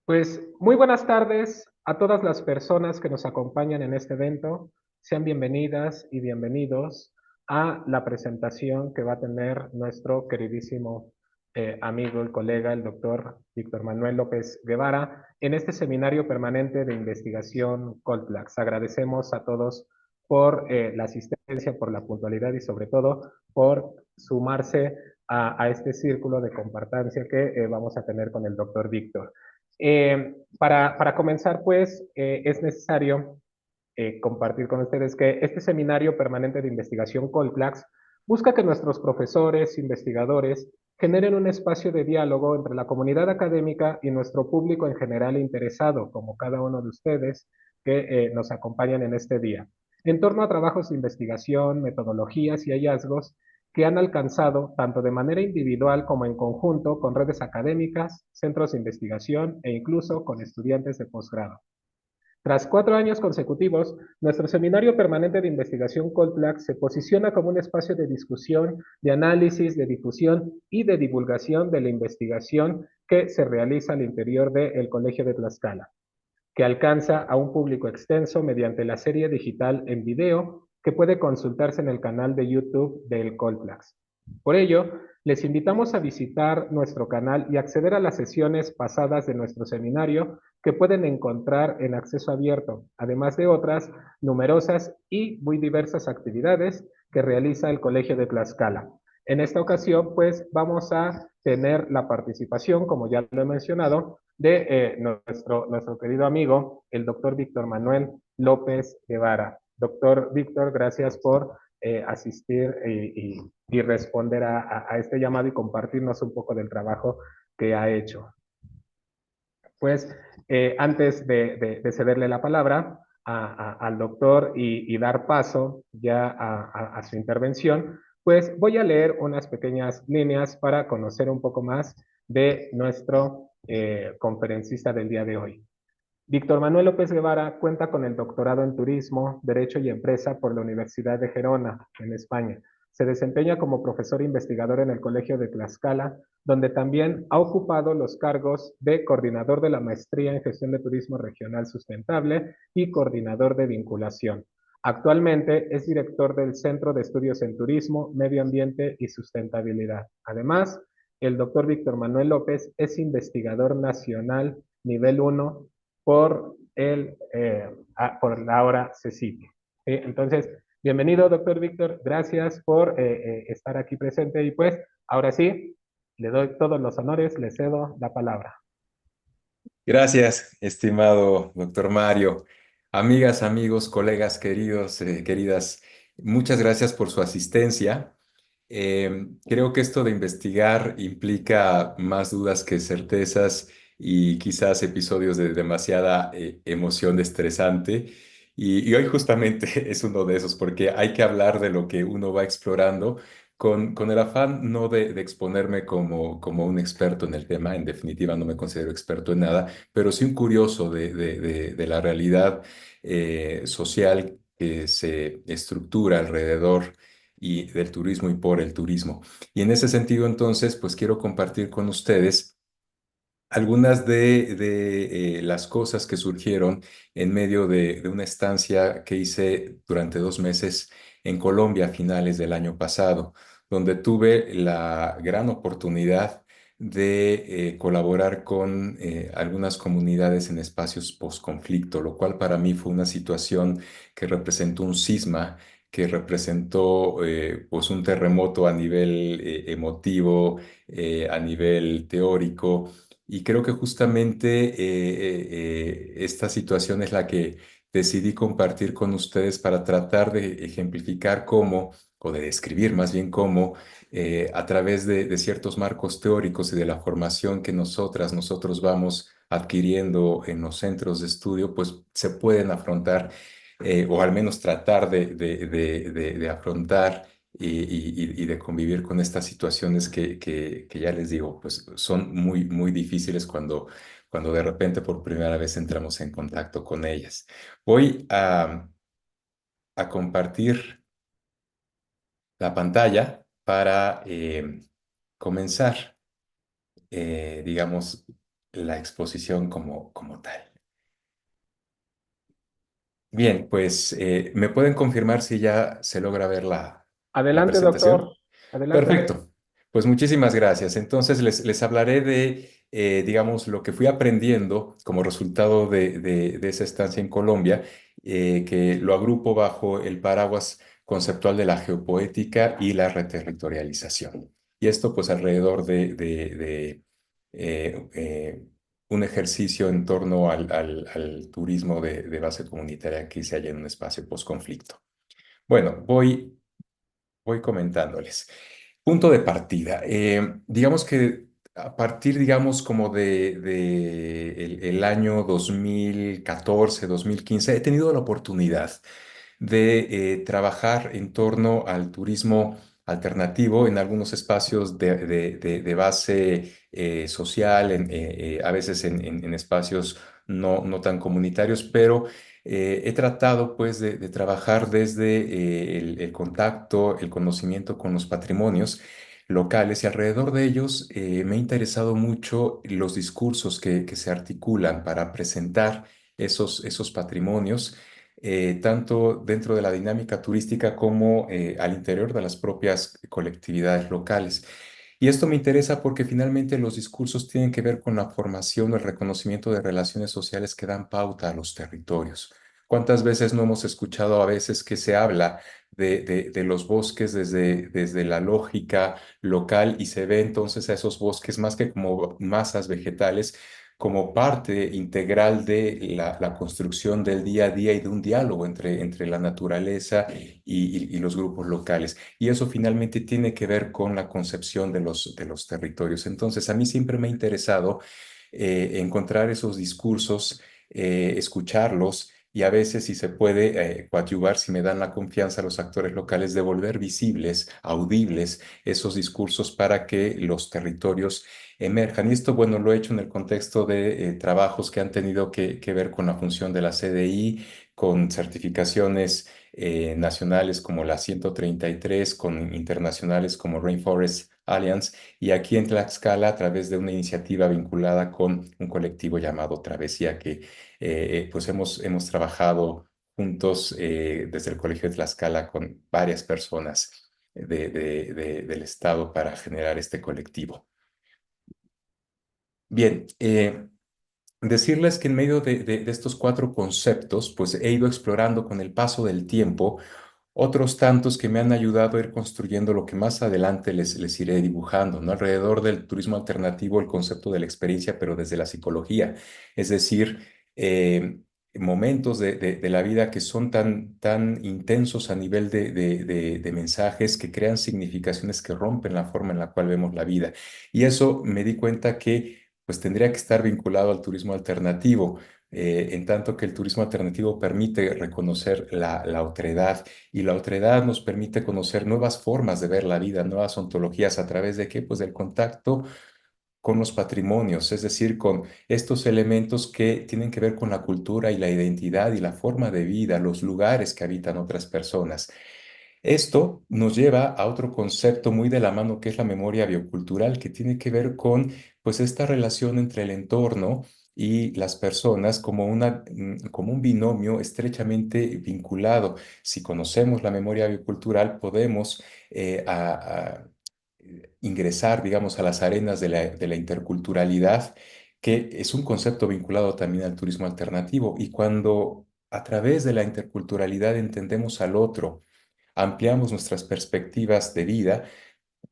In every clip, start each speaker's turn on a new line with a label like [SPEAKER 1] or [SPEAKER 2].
[SPEAKER 1] Pues muy buenas tardes a todas las personas que nos acompañan en este evento. Sean bienvenidas y bienvenidos a la presentación que va a tener nuestro queridísimo amigo y colega, el doctor Víctor Manuel López Guevara, en este seminario permanente de investigación Colplax. Agradecemos a todos por la asistencia, por la puntualidad y sobre todo por sumarse a este círculo de compartancia que vamos a tener con el doctor Víctor. Para comenzar, pues, es necesario compartir con ustedes que este seminario permanente de investigación Colplax busca que nuestros profesores, investigadores, generen un espacio de diálogo entre la comunidad académica y nuestro público en general interesado, como cada uno de ustedes que nos acompañan en este día, en torno a trabajos de investigación, metodologías y hallazgos que han alcanzado, tanto de manera individual como en conjunto, con redes académicas, centros de investigación e incluso con estudiantes de posgrado. Tras 4 años consecutivos, nuestro seminario permanente de investigación Colplax se posiciona como un espacio de discusión, de análisis, de difusión y de divulgación de la investigación que se realiza al interior del Colegio de Tlaxcala, que alcanza a un público extenso mediante la serie digital en video que puede consultarse en el canal de YouTube del Colplax. Por ello, les invitamos a visitar nuestro canal y acceder a las sesiones pasadas de nuestro seminario que pueden encontrar en acceso abierto, además de otras numerosas y muy diversas actividades que realiza el Colegio de Tlaxcala. En esta ocasión, pues vamos a tener la participación, como ya lo he mencionado, de nuestro querido amigo, el doctor Víctor Manuel López Guevara. Doctor Víctor, gracias por asistir y responder a este llamado y compartirnos un poco del trabajo que ha hecho. Pues antes de cederle la palabra al doctor y dar paso ya a su intervención, pues voy a leer unas pequeñas líneas para conocer un poco más de nuestro conferencista del día de hoy. Víctor Manuel López Guevara cuenta con el doctorado en Turismo, Derecho y Empresa por la Universidad de Gerona, en España. Se desempeña como profesor investigador en el Colegio de Tlaxcala, donde también ha ocupado los cargos de coordinador de la Maestría en Gestión de Turismo Regional Sustentable y coordinador de vinculación. Actualmente es director del Centro de Estudios en Turismo, Medio Ambiente y Sustentabilidad. Además, el doctor Víctor Manuel López es investigador nacional nivel 1 por la hora CECITI. Entonces, bienvenido, doctor Víctor. Gracias por estar aquí presente. Y pues, ahora sí, le doy todos los honores, le cedo la palabra.
[SPEAKER 2] Gracias, estimado doctor Mario. Amigas, amigos, colegas queridos, queridas, muchas gracias por su asistencia. Creo que esto de investigar implica más dudas que certezas y quizás episodios de demasiada emoción estresante. Y hoy justamente es uno de esos, porque hay que hablar de lo que uno va explorando con el afán no de exponerme como un experto en el tema. En definitiva, no me considero experto en nada, pero sí un curioso de la realidad social que se estructura alrededor y del turismo y por el turismo. Y en ese sentido, entonces, pues quiero compartir con ustedes algunas de las cosas que surgieron en medio de una estancia que hice durante 2 meses en Colombia a finales del año pasado, donde tuve la gran oportunidad de colaborar con algunas comunidades en espacios post-conflicto, lo cual para mí fue una situación que representó un cisma, que representó pues un terremoto a nivel emotivo, a nivel teórico, y creo que justamente esta situación es la que decidí compartir con ustedes para tratar de ejemplificar cómo, o de describir más bien cómo, a través de ciertos marcos teóricos y de la formación que nosotros vamos adquiriendo en los centros de estudio, pues se pueden afrontar, o al menos tratar de afrontar y de convivir con estas situaciones que ya les digo, pues son muy, muy difíciles cuando de repente por primera vez entramos en contacto con ellas. Voy a compartir la pantalla para comenzar, digamos, la exposición como tal. Bien, pues ¿me pueden confirmar si ya se logra ver la
[SPEAKER 1] Adelante,
[SPEAKER 2] presentación?
[SPEAKER 1] doctor. Adelante.
[SPEAKER 2] Perfecto. Pues muchísimas gracias. Entonces les hablaré de, digamos, lo que fui aprendiendo como resultado de esa estancia en Colombia, que lo agrupo bajo el paraguas conceptual de la geopoética y la reterritorialización. Y esto pues alrededor de, eh, eh, un ejercicio en torno al turismo de base comunitaria que se halla en un espacio postconflicto. Bueno, voy comentándoles. Punto de partida. Digamos que a partir, digamos, como de el año 2014, 2015, he tenido la oportunidad de trabajar en torno al turismo alternativo en algunos espacios de base social, a veces en espacios no tan comunitarios, pero he tratado pues de trabajar desde el contacto, el conocimiento con los patrimonios locales y alrededor de ellos me ha interesado mucho los discursos que se articulan para presentar esos patrimonios tanto dentro de la dinámica turística como al interior de las propias colectividades locales. Y esto me interesa porque finalmente los discursos tienen que ver con la formación o el reconocimiento de relaciones sociales que dan pauta a los territorios. ¿Cuántas veces no hemos escuchado a veces que se habla de los bosques desde la lógica local y se ve entonces a esos bosques más que como masas vegetales, como parte integral de la construcción del día a día y de un diálogo entre la naturaleza y los grupos locales? Y eso finalmente tiene que ver con la concepción de los territorios. Entonces, a mí siempre me ha interesado encontrar esos discursos, escucharlos. Y a veces, si se puede, coadyuvar, si me dan la confianza los actores locales, de volver visibles, audibles esos discursos para que los territorios emerjan. Y esto, bueno, lo he hecho en el contexto de trabajos que han tenido que ver con la función de la CDI, con certificaciones nacionales como la 133, con internacionales como Rainforest Alliance, y aquí en Tlaxcala a través de una iniciativa vinculada con un colectivo llamado Travesía, que pues hemos trabajado juntos desde el Colegio de Tlaxcala con varias personas del estado para generar este colectivo. Bien, decirles que en medio de estos cuatro conceptos, pues he ido explorando con el paso del tiempo otros tantos que me han ayudado a ir construyendo lo que más adelante les iré dibujando, ¿no? Alrededor del turismo alternativo, el concepto de la experiencia, pero desde la psicología, es decir, eh, momentos de la vida que son tan intensos a nivel de mensajes que crean significaciones que rompen la forma en la cual vemos la vida. Y eso me di cuenta que pues tendría que estar vinculado al turismo alternativo, en tanto que el turismo alternativo permite reconocer la otredad, y la otredad nos permite conocer nuevas formas de ver la vida, nuevas ontologías, ¿a través de qué? Pues del contacto con los patrimonios, es decir, con estos elementos que tienen que ver con la cultura y la identidad y la forma de vida, los lugares que habitan otras personas. Esto nos lleva a otro concepto muy de la mano, que es la memoria biocultural, que tiene que ver con pues esta relación entre el entorno y las personas como como un binomio estrechamente vinculado. Si conocemos la memoria biocultural, podemos ingresar, digamos, a las arenas de la interculturalidad, que es un concepto vinculado también al turismo alternativo. Y cuando a través de la interculturalidad entendemos al otro, ampliamos nuestras perspectivas de vida,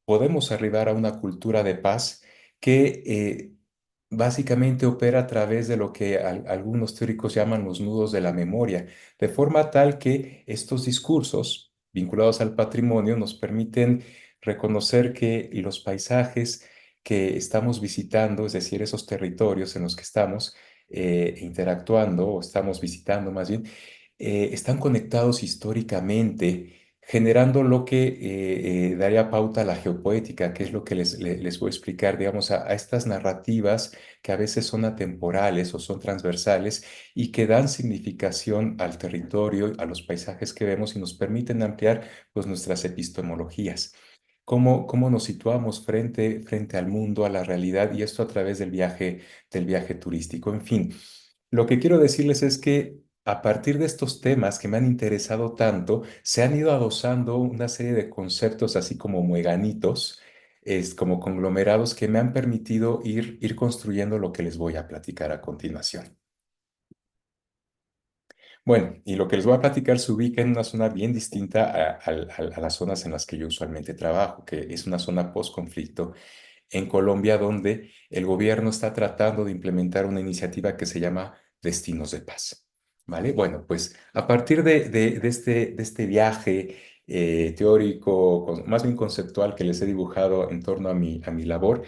[SPEAKER 2] podemos arribar a una cultura de paz que básicamente opera a través de lo que algunos teóricos llaman los nudos de la memoria, de forma tal que estos discursos vinculados al patrimonio nos permiten reconocer que los paisajes que estamos visitando, es decir, esos territorios en los que estamos interactuando o estamos visitando más bien, están conectados históricamente, generando lo que daría pauta a la geopoética, que es lo que les voy a explicar, digamos, a estas narrativas que a veces son atemporales o son transversales y que dan significación al territorio, a los paisajes que vemos y nos permiten ampliar pues nuestras epistemologías. cómo nos situamos frente al mundo, a la realidad, y esto a través del viaje turístico. En fin, lo que quiero decirles es que a partir de estos temas que me han interesado tanto, se han ido adosando una serie de conceptos así como mueganitos, como conglomerados que me han permitido ir construyendo lo que les voy a platicar a continuación. Bueno, y lo que les voy a platicar se ubica en una zona bien distinta a las zonas en las que yo usualmente trabajo, que es una zona post-conflicto en Colombia, donde el gobierno está tratando de implementar una iniciativa que se llama Destinos de Paz. ¿Vale? Bueno, pues a partir de este viaje teórico, más bien conceptual que les he dibujado en torno a mi labor,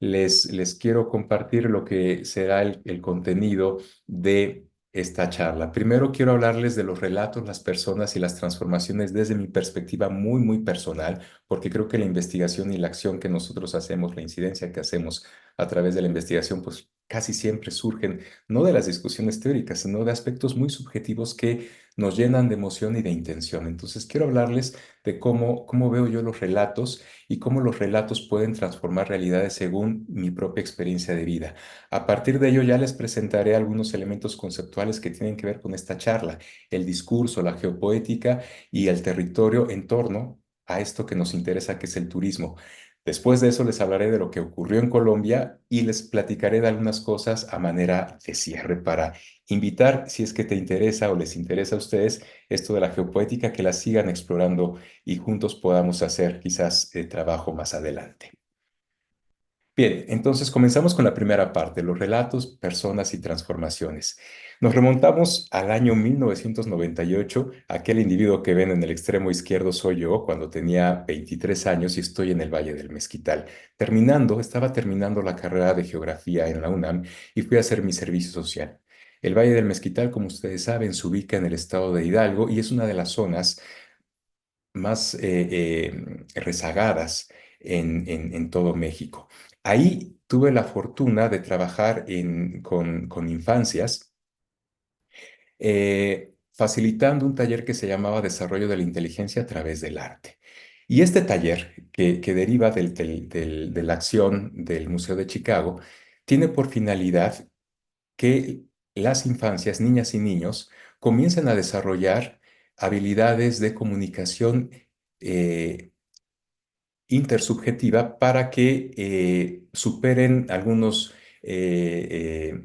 [SPEAKER 2] les quiero compartir lo que será el contenido de esta charla. Primero quiero hablarles de los relatos, las personas y las transformaciones desde mi perspectiva muy personal, porque creo que la investigación y la acción que nosotros hacemos, la incidencia que hacemos a través de la investigación, pues casi siempre surgen no de las discusiones teóricas, sino de aspectos muy subjetivos que nos llenan de emoción y de intención. Entonces, quiero hablarles de cómo veo yo los relatos y cómo los relatos pueden transformar realidades según mi propia experiencia de vida. A partir de ello, ya les presentaré algunos elementos conceptuales que tienen que ver con esta charla, el discurso, la geopoética y el territorio en torno a esto que nos interesa, que es el turismo. Después de eso les hablaré de lo que ocurrió en Colombia y les platicaré de algunas cosas a manera de cierre para invitar, si es que te interesa o les interesa a ustedes esto de la geopoética, que la sigan explorando y juntos podamos hacer quizás trabajo más adelante. Bien, entonces comenzamos con la primera parte, los relatos, personas y transformaciones. Nos remontamos al año 1998. Aquel individuo que ven en el extremo izquierdo soy yo cuando tenía 23 años y estoy en el Valle del Mezquital. Estaba terminando la carrera de geografía en la UNAM y fui a hacer mi servicio social. El Valle del Mezquital, como ustedes saben, se ubica en el estado de Hidalgo y es una de las zonas más rezagadas en todo México. Ahí tuve la fortuna de trabajar con infancias, facilitando un taller que se llamaba Desarrollo de la Inteligencia a través del arte. Y este taller, que deriva de la acción del Museo de Chicago, tiene por finalidad que las infancias, niñas y niños, comiencen a desarrollar habilidades de comunicación eh, intersubjetiva para que superen algunos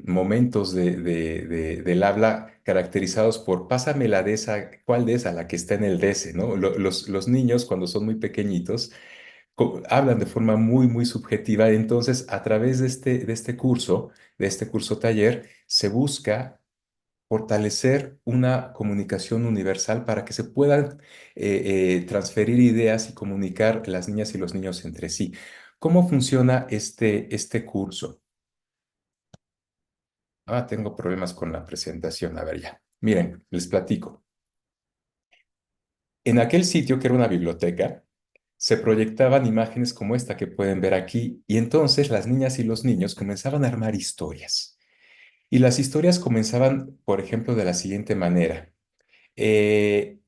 [SPEAKER 2] momentos del habla caracterizados por pásame la de esa, ¿cuál de esa? La que está en el DC, ¿no? Los niños cuando son muy pequeñitos hablan de forma muy subjetiva. Entonces, a través de este curso taller, se busca fortalecer una comunicación universal para que se puedan transferir ideas y comunicar las niñas y los niños entre sí. ¿Cómo funciona este curso? Tengo problemas con la presentación. A ver, ya. Miren, les platico. En aquel sitio, que era una biblioteca, se proyectaban imágenes como esta que pueden ver aquí, y entonces las niñas y los niños comenzaban a armar historias. Y las historias comenzaban, por ejemplo, de la siguiente manera. Eh,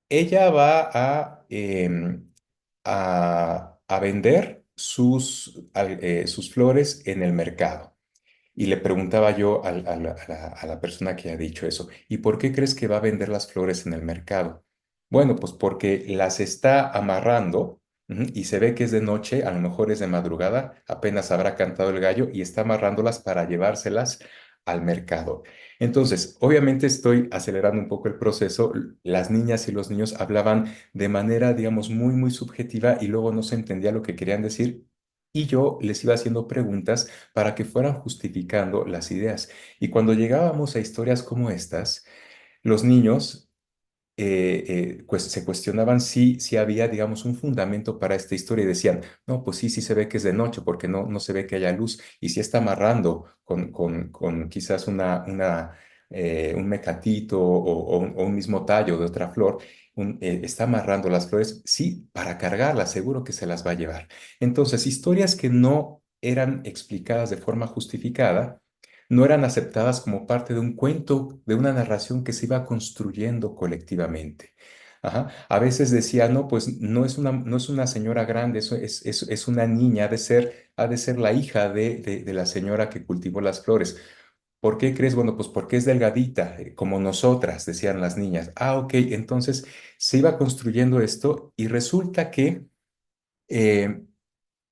[SPEAKER 2] Ella va a vender sus flores en el mercado. Y le preguntaba yo a la persona que ha dicho eso, ¿y por qué crees que va a vender las flores en el mercado? Bueno, pues porque las está amarrando, y se ve que es de noche, a lo mejor es de madrugada, apenas habrá cantado el gallo y está amarrándolas para llevárselas al mercado. Entonces, obviamente estoy acelerando un poco el proceso. Las niñas y los niños hablaban de manera, digamos, muy subjetiva y luego no se entendía lo que querían decir. Y yo les iba haciendo preguntas para que fueran justificando las ideas. Y cuando llegábamos a historias como estas, los niños pues se cuestionaban si había, digamos, un fundamento para esta historia y decían, no, pues sí se ve que es de noche porque no se ve que haya luz y si está amarrando con quizás un mecatito o un mismo tallo de otra flor. Está amarrando las flores, sí, para cargarlas, seguro que se las va a llevar. Entonces, historias que no eran explicadas de forma justificada, no eran aceptadas como parte de un cuento, de una narración que se iba construyendo colectivamente. Ajá. A veces decía, no, pues no es una señora grande, eso es una niña, ha de ser la hija de la señora que cultivó las flores. ¿Por qué crees? Bueno, pues porque es delgadita, como nosotras, decían las niñas. Ah, ok, entonces se iba construyendo esto y resulta que eh,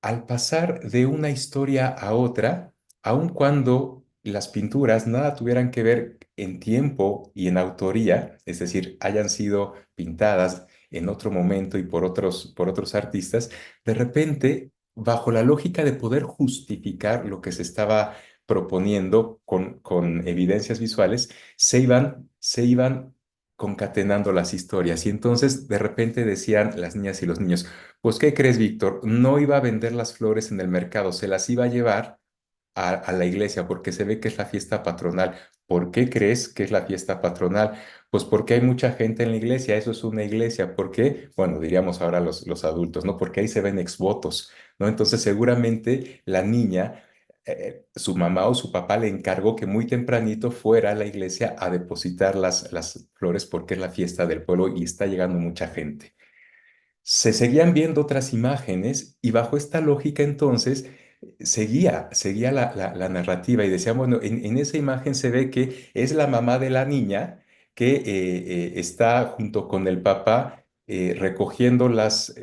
[SPEAKER 2] al pasar de una historia a otra, aun cuando las pinturas nada tuvieran que ver en tiempo y en autoría, es decir, hayan sido pintadas en otro momento y por otros artistas, de repente, bajo la lógica de poder justificar lo que se estaba proponiendo con evidencias visuales, se iban concatenando las historias. Y entonces, de repente decían las niñas y los niños, pues, ¿qué crees, Víctor? No iba a vender las flores en el mercado, se las iba a llevar a la iglesia porque se ve que es la fiesta patronal. ¿Por qué crees que es la fiesta patronal? Pues porque hay mucha gente en la iglesia, eso es una iglesia. ¿Por qué? Bueno, diríamos ahora los adultos, ¿no? Porque ahí se ven exvotos, ¿no? Entonces seguramente la niña, su mamá o su papá le encargó que muy tempranito fuera a la iglesia a depositar las flores porque es la fiesta del pueblo y está llegando mucha gente. Se seguían viendo otras imágenes y bajo esta lógica entonces seguía la narrativa y decía, bueno, en esa imagen se ve que es la mamá de la niña que está junto con el papá recogiendo las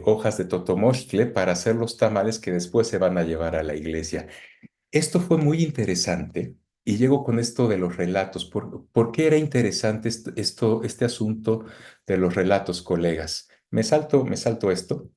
[SPEAKER 2] hojas de totomostle para hacer los tamales que después se van a llevar a la iglesia. Esto fue muy interesante y llego con esto de los relatos. ¿Por qué era interesante este asunto de los relatos, colegas? Me salto esto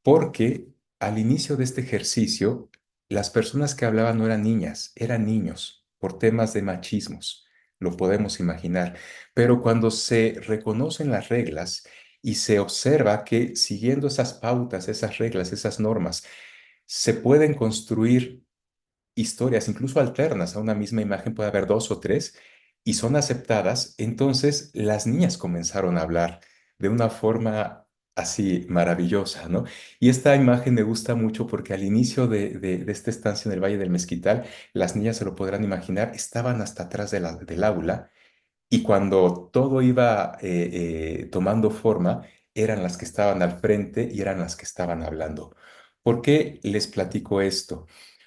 [SPEAKER 2] porque al inicio de este ejercicio, las personas que hablaban no eran niñas, eran niños por temas de machismos. Lo podemos imaginar. Pero cuando se reconocen las reglas y se observa que siguiendo esas pautas, esas reglas, esas normas, se pueden construir historias, incluso alternas a una misma imagen, puede haber dos o tres, y son aceptadas, entonces las niñas comenzaron a hablar de una forma así maravillosa, ¿no? Y esta imagen me gusta mucho porque al inicio de esta estancia en el Valle del Mezquital, las niñas se lo podrán imaginar, estaban hasta atrás del aula y cuando todo iba tomando forma, eran las que estaban al frente y eran las que estaban hablando. ¿Por qué les platico esto?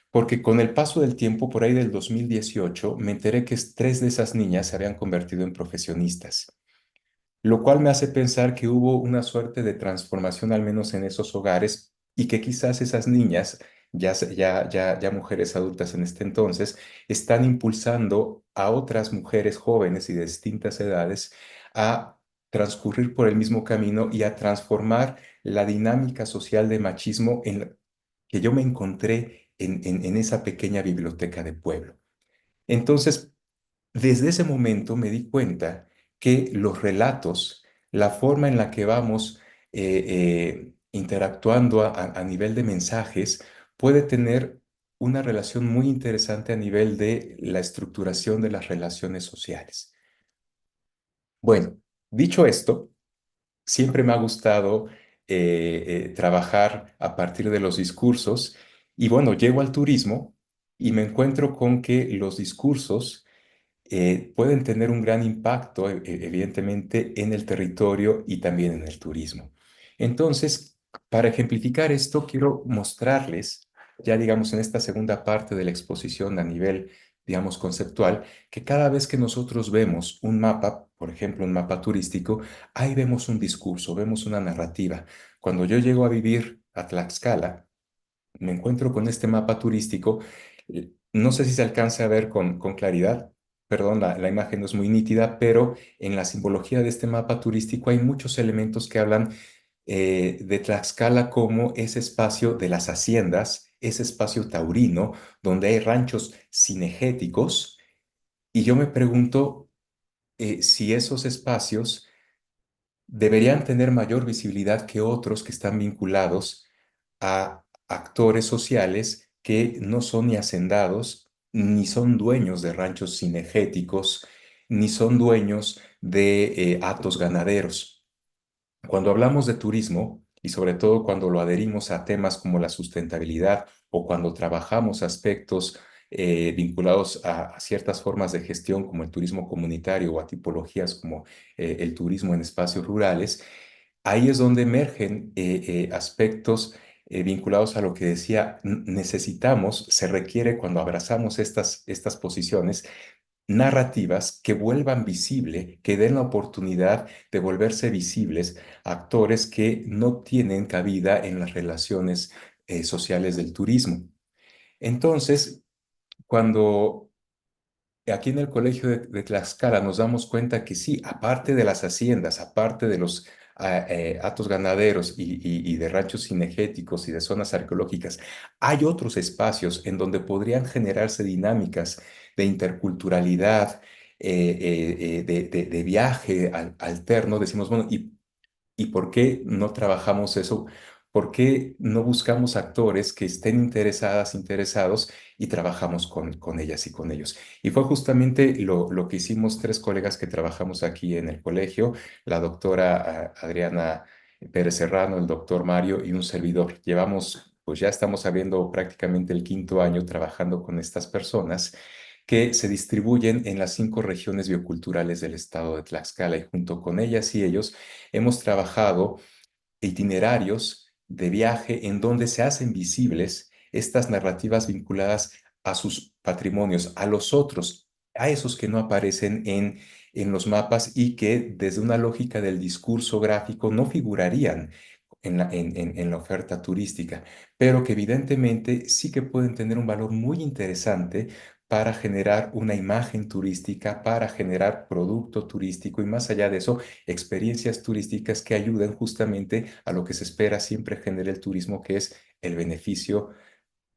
[SPEAKER 2] Porque con el paso del tiempo, por ahí del 2018, me enteré que tres de esas niñas se habían convertido en profesionistas, lo cual me hace pensar que hubo una suerte de transformación al menos en esos hogares y que quizás esas niñas, ya mujeres adultas en este entonces, están impulsando a otras mujeres jóvenes y de distintas edades a transcurrir por el mismo camino y a transformar la dinámica social de machismo que yo me encontré en esa pequeña biblioteca de pueblo. Entonces, desde ese momento me di cuenta que los relatos, la forma en la que vamos interactuando a nivel de mensajes, puede tener una relación muy interesante a nivel de la estructuración de las relaciones sociales. Bueno, dicho esto, siempre me ha gustado trabajar a partir de los discursos y bueno, llego al turismo y me encuentro con que los discursos pueden tener un gran impacto, evidentemente, en el territorio y también en el turismo. Entonces, para ejemplificar esto, quiero mostrarles, ya digamos en esta segunda parte de la exposición a nivel, digamos, conceptual, que cada vez que nosotros vemos un mapa, por ejemplo, un mapa turístico, ahí vemos un discurso, vemos una narrativa. Cuando yo llego a vivir a Tlaxcala, me encuentro con este mapa turístico. No sé si se alcance a ver con claridad, perdón, la imagen no es muy nítida, pero en la simbología de este mapa turístico hay muchos elementos que hablan de Tlaxcala como ese espacio de las haciendas, ese espacio taurino, donde hay ranchos cinegéticos, y yo me pregunto si esos espacios deberían tener mayor visibilidad que otros que están vinculados a actores sociales que no son ni hacendados, ni son dueños de ranchos cinegéticos, ni son dueños de hatos ganaderos. Cuando hablamos de turismo, y sobre todo cuando lo adherimos a temas como la sustentabilidad o cuando trabajamos aspectos vinculados a ciertas formas de gestión como el turismo comunitario o a tipologías como el turismo en espacios rurales, ahí es donde emergen aspectos vinculados a lo que decía, necesitamos, se requiere cuando abrazamos estas posiciones narrativas que vuelvan visible, que den la oportunidad de volverse visibles a actores que no tienen cabida en las relaciones sociales del turismo. Entonces, cuando aquí en el colegio de Tlaxcala nos damos cuenta que sí, aparte de las haciendas, aparte de los hatos ganaderos y de ranchos cinegéticos y de zonas arqueológicas, hay otros espacios en donde podrían generarse dinámicas de interculturalidad, de viaje alterno. Decimos, bueno, ¿y por qué no trabajamos eso? ¿Por qué no buscamos actores que estén interesados y trabajamos con ellas y con ellos? Y fue justamente lo que hicimos tres colegas que trabajamos aquí en el colegio, la doctora Adriana Pérez Serrano, el doctor Mario y un servidor. Pues ya estamos habiendo prácticamente el quinto año trabajando con estas personas que se distribuyen en las 5 regiones bioculturales del estado de Tlaxcala y junto con ellas y ellos hemos trabajado itinerarios de viaje en donde se hacen visibles estas narrativas vinculadas a sus patrimonios, a los otros, a esos que no aparecen en los mapas y que desde una lógica del discurso gráfico no figurarían en la oferta turística, pero que evidentemente sí que pueden tener un valor muy interesante para generar una imagen turística, para generar producto turístico y más allá de eso, experiencias turísticas que ayuden justamente a lo que se espera siempre genere el turismo, que es el beneficio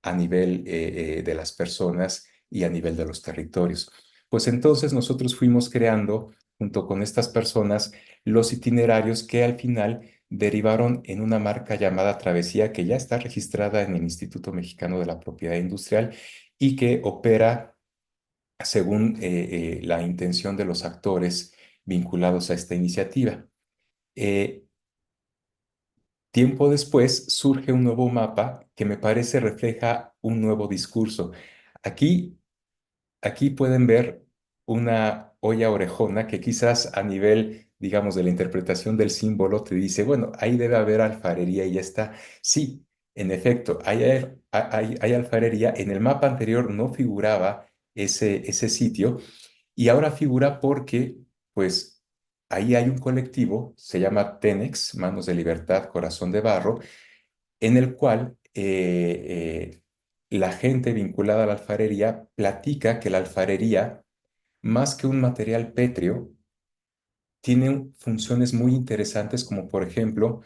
[SPEAKER 2] a nivel de las personas y a nivel de los territorios. Pues entonces nosotros fuimos creando, junto con estas personas, los itinerarios que al final derivaron en una marca llamada Travesía, que ya está registrada en el Instituto Mexicano de la Propiedad Industrial y que opera según la intención de los actores vinculados a esta iniciativa. Eh, Tiempo después surge un nuevo mapa que me parece refleja un nuevo discurso. Aquí, aquí pueden ver una olla orejona que quizás a nivel, digamos, de la interpretación del símbolo te dice, bueno, ahí debe haber alfarería y ya está. Sí, en efecto, hay alfarería. En el mapa anterior no figuraba ese sitio y ahora figura porque, pues, ahí hay un colectivo, se llama Tenex, Manos de Libertad, Corazón de Barro, en el cual la gente vinculada a la alfarería platica que la alfarería, más que un material pétreo, tiene funciones muy interesantes como, por ejemplo,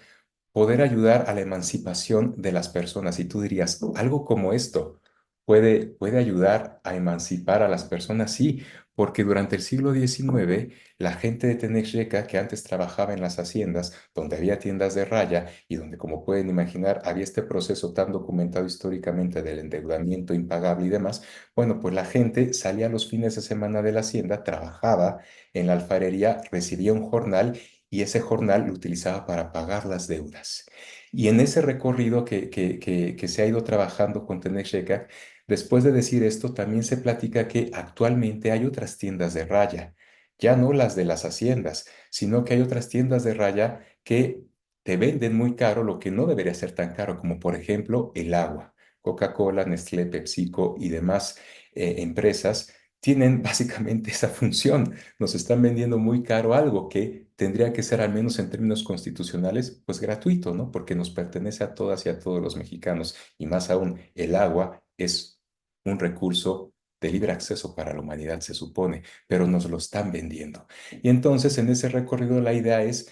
[SPEAKER 2] poder ayudar a la emancipación de las personas. Y tú dirías, algo como esto puede ayudar a emancipar a las personas, sí, porque durante el siglo XIX, la gente de Tenexeca, que antes trabajaba en las haciendas, donde había tiendas de raya y donde, como pueden imaginar, había este proceso tan documentado históricamente del endeudamiento impagable y demás, bueno, pues la gente salía los fines de semana de la hacienda, trabajaba en la alfarería, recibía un jornal y ese jornal lo utilizaba para pagar las deudas. Y en ese recorrido que se ha ido trabajando con Tenexeca, después de decir esto, también se platica que actualmente hay otras tiendas de raya, ya no las de las haciendas, sino que hay otras tiendas de raya que te venden muy caro lo que no debería ser tan caro, como por ejemplo el agua. Coca-Cola, Nestlé, PepsiCo y demás empresas tienen básicamente esa función. Nos están vendiendo muy caro algo que tendría que ser, al menos en términos constitucionales, pues gratuito, ¿no? Porque nos pertenece a todas y a todos los mexicanos. Y más aún, el agua es un recurso de libre acceso para la humanidad, se supone, pero nos lo están vendiendo. Y entonces, en ese recorrido, la idea es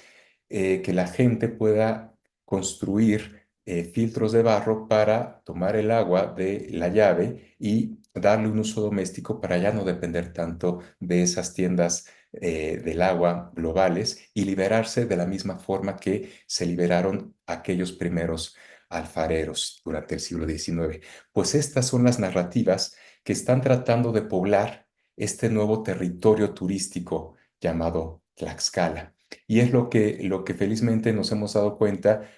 [SPEAKER 2] que la gente pueda construir filtros de barro para tomar el agua de la llave y darle un uso doméstico para ya no depender tanto de esas tiendas del agua globales y liberarse de la misma forma que se liberaron aquellos primeros alfareros durante el siglo XIX. Pues estas son las narrativas que están tratando de poblar este nuevo territorio turístico llamado Tlaxcala. Y es lo que felizmente nos hemos dado cuenta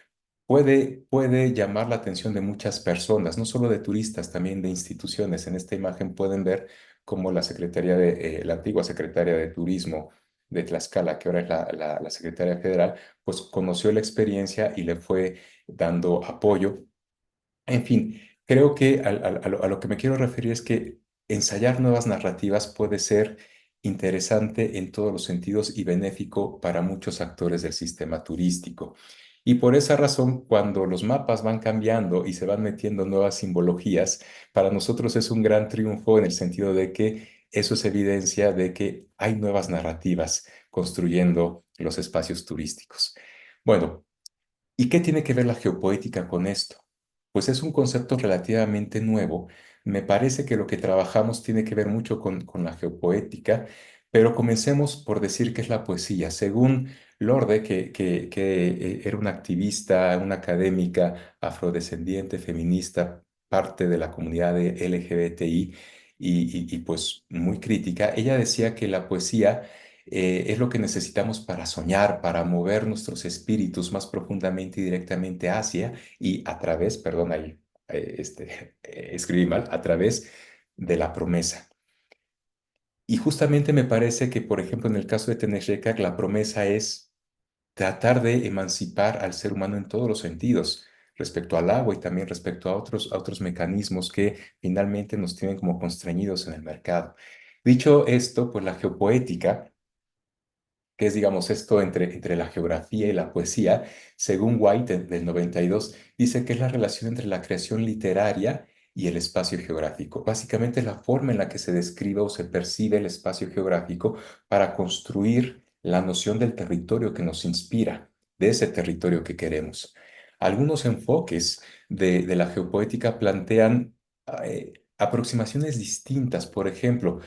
[SPEAKER 2] puede llamar la atención de muchas personas, no solo de turistas, también de instituciones. En esta imagen pueden ver cómo la antigua secretaria de Turismo de Tlaxcala, que ahora es la secretaria federal, pues conoció la experiencia y le fue dando apoyo. En fin, creo que a lo que me quiero referir es que ensayar nuevas narrativas puede ser interesante en todos los sentidos y benéfico para muchos actores del sistema turístico. Y por esa razón, cuando los mapas van cambiando y se van metiendo nuevas simbologías, para nosotros es un gran triunfo en el sentido de que eso es evidencia de que hay nuevas narrativas construyendo los espacios turísticos. Bueno, ¿y qué tiene que ver la geopoética con esto? Pues es un concepto relativamente nuevo. Me parece que lo que trabajamos tiene que ver mucho con la geopoética, pero comencemos por decir qué es la poesía. Según Lorde, que era una activista, una académica afrodescendiente, feminista, parte de la comunidad de LGBTI y pues muy crítica, ella decía que la poesía es lo que necesitamos para soñar, para mover nuestros espíritus más profundamente y directamente hacia y a través, perdón, ahí escribí mal, a través de la promesa. Y justamente me parece que, por ejemplo, en el caso de Teneshkak, la promesa es tratar de emancipar al ser humano en todos los sentidos, respecto al agua y también respecto a otros mecanismos que finalmente nos tienen como constreñidos en el mercado. Dicho esto, pues la geopoética que es, digamos, esto entre la geografía y la poesía, según White del 92, dice que es la relación entre la creación literaria y el espacio geográfico. Básicamente es la forma en la que se describe o se percibe el espacio geográfico para construir la noción del territorio que nos inspira, de ese territorio que queremos. Algunos enfoques de la geopoética plantean aproximaciones distintas. Por ejemplo,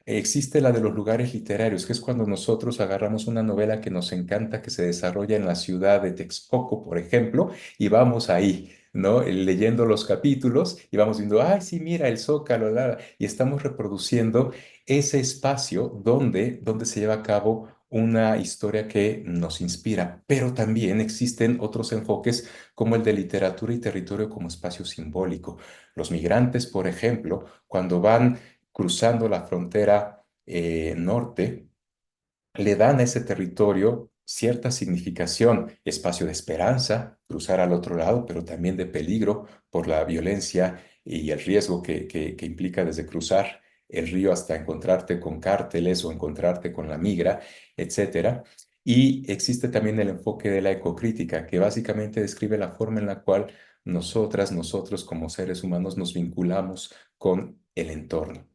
[SPEAKER 2] existe la de los lugares literarios, que es cuando nosotros agarramos una novela que nos encanta, que se desarrolla en la ciudad de Texcoco, por ejemplo, y vamos ahí, ¿no? Leyendo los capítulos y vamos viendo, ay, sí, mira, el Zócalo, y estamos reproduciendo ese espacio donde se lleva a cabo una historia que nos inspira, pero también existen otros enfoques como el de literatura y territorio como espacio simbólico. Los migrantes, por ejemplo, cuando van cruzando la frontera norte, le dan a ese territorio cierta significación, espacio de esperanza, cruzar al otro lado, pero también de peligro por la violencia y el riesgo que implica desde cruzar el río hasta encontrarte con cárteles o encontrarte con la migra, etcétera. Y existe también el enfoque de la ecocrítica, que básicamente describe la forma en la cual nosotros como seres humanos nos vinculamos con el entorno.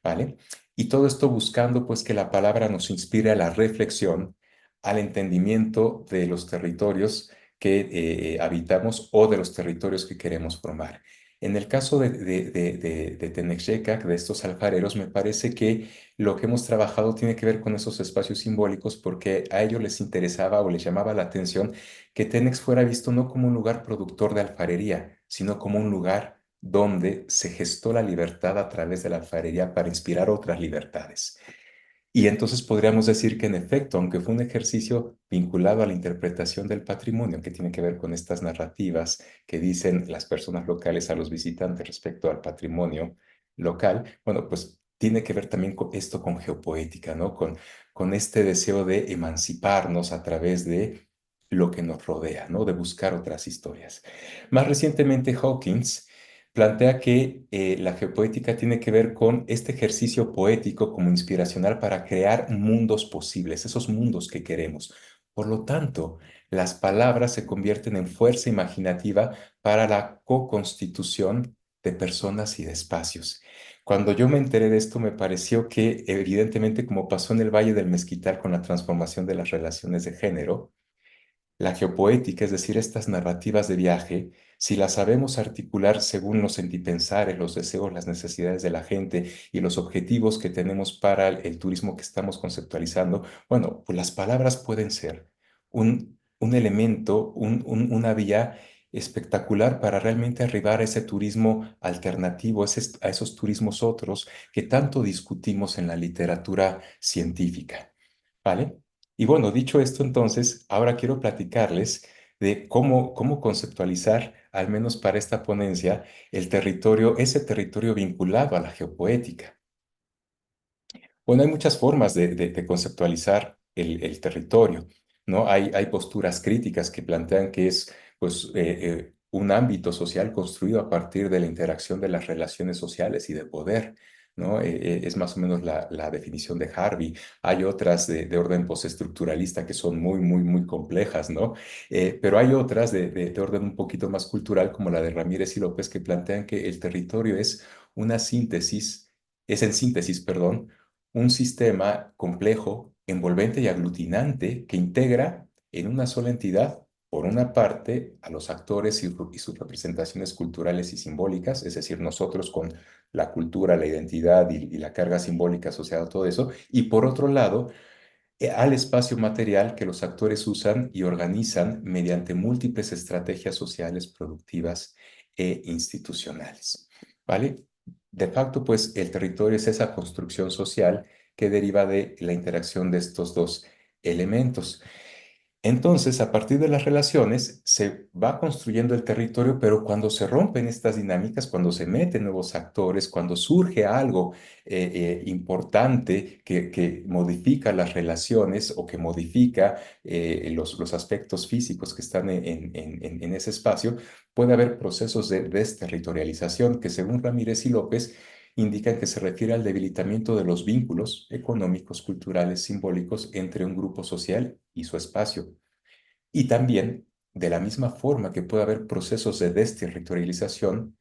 [SPEAKER 2] ¿Vale? Y todo esto buscando pues que la palabra nos inspire a la reflexión, al entendimiento de los territorios que habitamos o de los territorios que queremos formar. En el caso de Tenexecac, de estos alfareros, me parece que lo que hemos trabajado tiene que ver con esos espacios simbólicos porque a ellos les interesaba o les llamaba la atención que Tenex fuera visto no como un lugar productor de alfarería, sino como un lugar donde se gestó la libertad a través de la alfarería para inspirar otras libertades. Y entonces podríamos decir que en efecto, aunque fue un ejercicio vinculado a la interpretación del patrimonio, que tiene que ver con estas narrativas que dicen las personas locales a los visitantes respecto al patrimonio local, bueno, pues tiene que ver también con esto con geopoética, ¿no? Con este deseo de emanciparnos a través de lo que nos rodea, ¿no? De buscar otras historias. Más recientemente, Hawkins plantea que la geopoética tiene que ver con este ejercicio poético como inspiracional para crear mundos posibles, esos mundos que queremos. Por lo tanto, las palabras se convierten en fuerza imaginativa para la co-constitución de personas y de espacios. Cuando yo me enteré de esto, me pareció que, evidentemente, como pasó en el Valle del Mezquital con la transformación de las relaciones de género, la geopoética, es decir, estas narrativas de viaje, si las sabemos articular según los sentipensares, los deseos, las necesidades de la gente y los objetivos que tenemos para el turismo que estamos conceptualizando, bueno, pues las palabras pueden ser un elemento, una vía espectacular para realmente arribar a ese turismo alternativo, a esos turismos otros que tanto discutimos en la literatura científica. ¿Vale? Y bueno, dicho esto, entonces, ahora quiero platicarles de cómo conceptualizar, al menos para esta ponencia, el territorio, ese territorio vinculado a la geopoética. Bueno, hay muchas formas de conceptualizar el territorio, ¿no? Hay posturas críticas que plantean que es, pues, un ámbito social construido a partir de la interacción de las relaciones sociales y de poder, ¿no? Es más o menos la definición de Harvey. Hay otras de orden postestructuralista que son muy complejas, ¿no? Pero hay otras de orden un poquito más cultural, como la de Ramírez y López, que plantean que el territorio es una síntesis, es en síntesis, perdón, un sistema complejo, envolvente y aglutinante que integra en una sola entidad, por una parte, a los actores y sus representaciones culturales y simbólicas, es decir, nosotros con la cultura, la identidad y la carga simbólica asociada a todo eso, y por otro lado, al espacio material que los actores usan y organizan mediante múltiples estrategias sociales, productivas e institucionales. ¿Vale? De facto, pues el territorio es esa construcción social que deriva de la interacción de estos dos elementos. Entonces, a partir de las relaciones, se va construyendo el territorio, pero cuando se rompen estas dinámicas, cuando se meten nuevos actores, cuando surge algo importante que modifica las relaciones o que modifica los aspectos físicos que están en ese espacio, puede haber procesos de desterritorialización que, según Ramírez y López, indican que se refiere al debilitamiento de los vínculos económicos, culturales, simbólicos entre un grupo social y su espacio. Y también, de la misma forma que puede haber procesos de desterritorialización,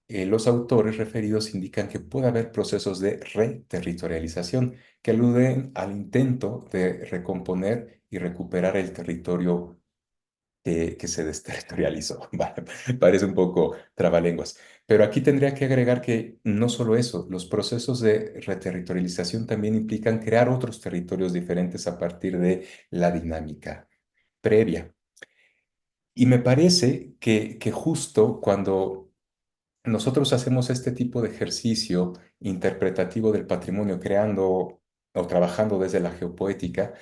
[SPEAKER 2] los autores referidos indican que puede haber procesos de reterritorialización que aluden al intento de recomponer y recuperar el territorio que se desterritorializó. Vale, parece un poco trabalenguas. Pero aquí tendría que agregar que no solo eso, los procesos de reterritorialización también implican crear otros territorios diferentes a partir de la dinámica previa. Y me parece que justo cuando nosotros hacemos este tipo de ejercicio interpretativo del patrimonio, creando o trabajando desde la geopoética,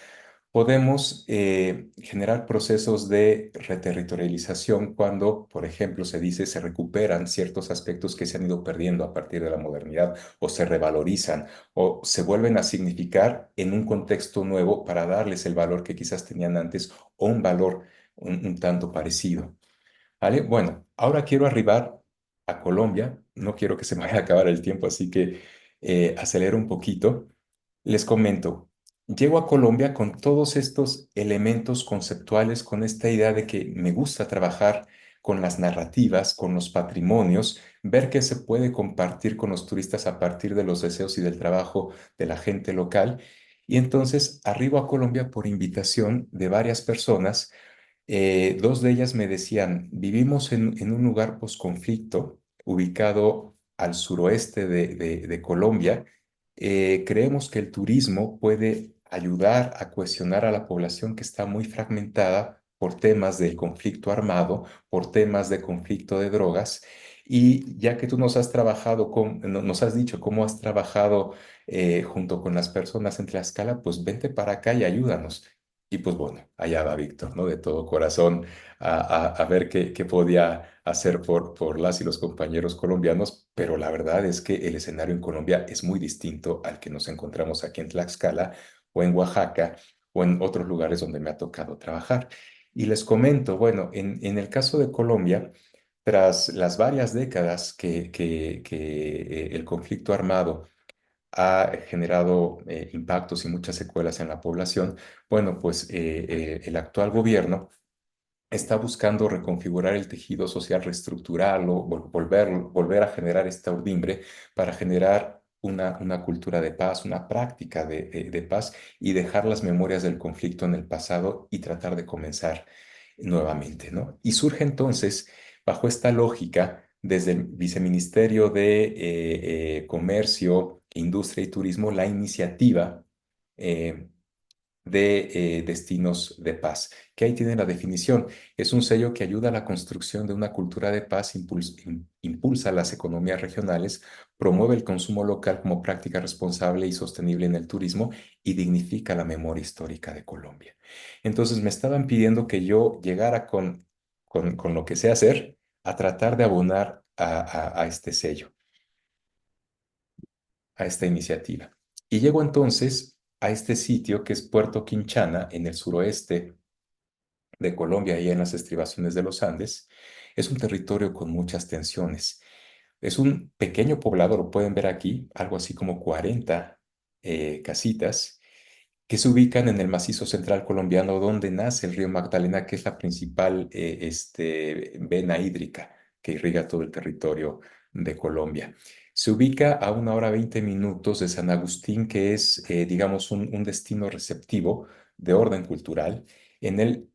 [SPEAKER 2] podemos generar procesos de reterritorialización cuando, por ejemplo, se dice se recuperan ciertos aspectos que se han ido perdiendo a partir de la modernidad o se revalorizan o se vuelven a significar en un contexto nuevo para darles el valor que quizás tenían antes o un valor un tanto parecido. ¿Vale? Bueno, ahora quiero arribar a Colombia. No quiero que se me vaya a acabar el tiempo, así que acelero un poquito. Les comento, llego a Colombia con todos estos elementos conceptuales, con esta idea de que me gusta trabajar con las narrativas, con los patrimonios, ver qué se puede compartir con los turistas a partir de los deseos y del trabajo de la gente local. Y entonces arribo a Colombia por invitación de varias personas. Dos de ellas me decían, vivimos en un lugar posconflicto, ubicado al suroeste de Colombia. Creemos que el turismo puede ayudar a cohesionar a la población que está muy fragmentada por temas del conflicto armado, por temas de conflicto de drogas. Y ya que tú nos has trabajado nos has dicho cómo has trabajado junto con las personas en Tlaxcala, pues vente para acá y ayúdanos. Y pues bueno, allá va Víctor, ¿no? De todo corazón a ver qué podía hacer por las y los compañeros colombianos, pero la verdad es que el escenario en Colombia es muy distinto al que nos encontramos aquí en Tlaxcala o en Oaxaca o en otros lugares donde me ha tocado trabajar. Y les comento, bueno, en el caso de Colombia, tras las varias décadas que el conflicto armado ha generado impactos y muchas secuelas en la población, bueno, pues el actual gobierno está buscando reconfigurar el tejido social, reestructurarlo, volver a generar esta urdimbre para generar una cultura de paz, una práctica de paz y dejar las memorias del conflicto en el pasado y tratar de comenzar nuevamente, ¿no? Y surge entonces, bajo esta lógica, desde el Viceministerio de Comercio, Industria y Turismo, la iniciativa eh, de destinos de paz, que ahí tiene la definición. Es un sello que ayuda a la construcción de una cultura de paz, impulsa las economías regionales, promueve el consumo local como práctica responsable y sostenible en el turismo y dignifica la memoria histórica de Colombia. Entonces me estaban pidiendo que yo llegara con lo que sé hacer a tratar de abonar a este sello, a esta iniciativa. Y llego entonces a este sitio que es Puerto Quinchana, en el suroeste de Colombia, y en las estribaciones de los Andes. Es un territorio con muchas tensiones. Es un pequeño poblado, lo pueden ver aquí, algo así como 40 casitas que se ubican en el macizo central colombiano, donde nace el río Magdalena, que es la principal vena hídrica que irriga todo el territorio de Colombia. Se ubica a 1 hora 20 minutos de San Agustín, que es, digamos, un destino receptivo de orden cultural. En él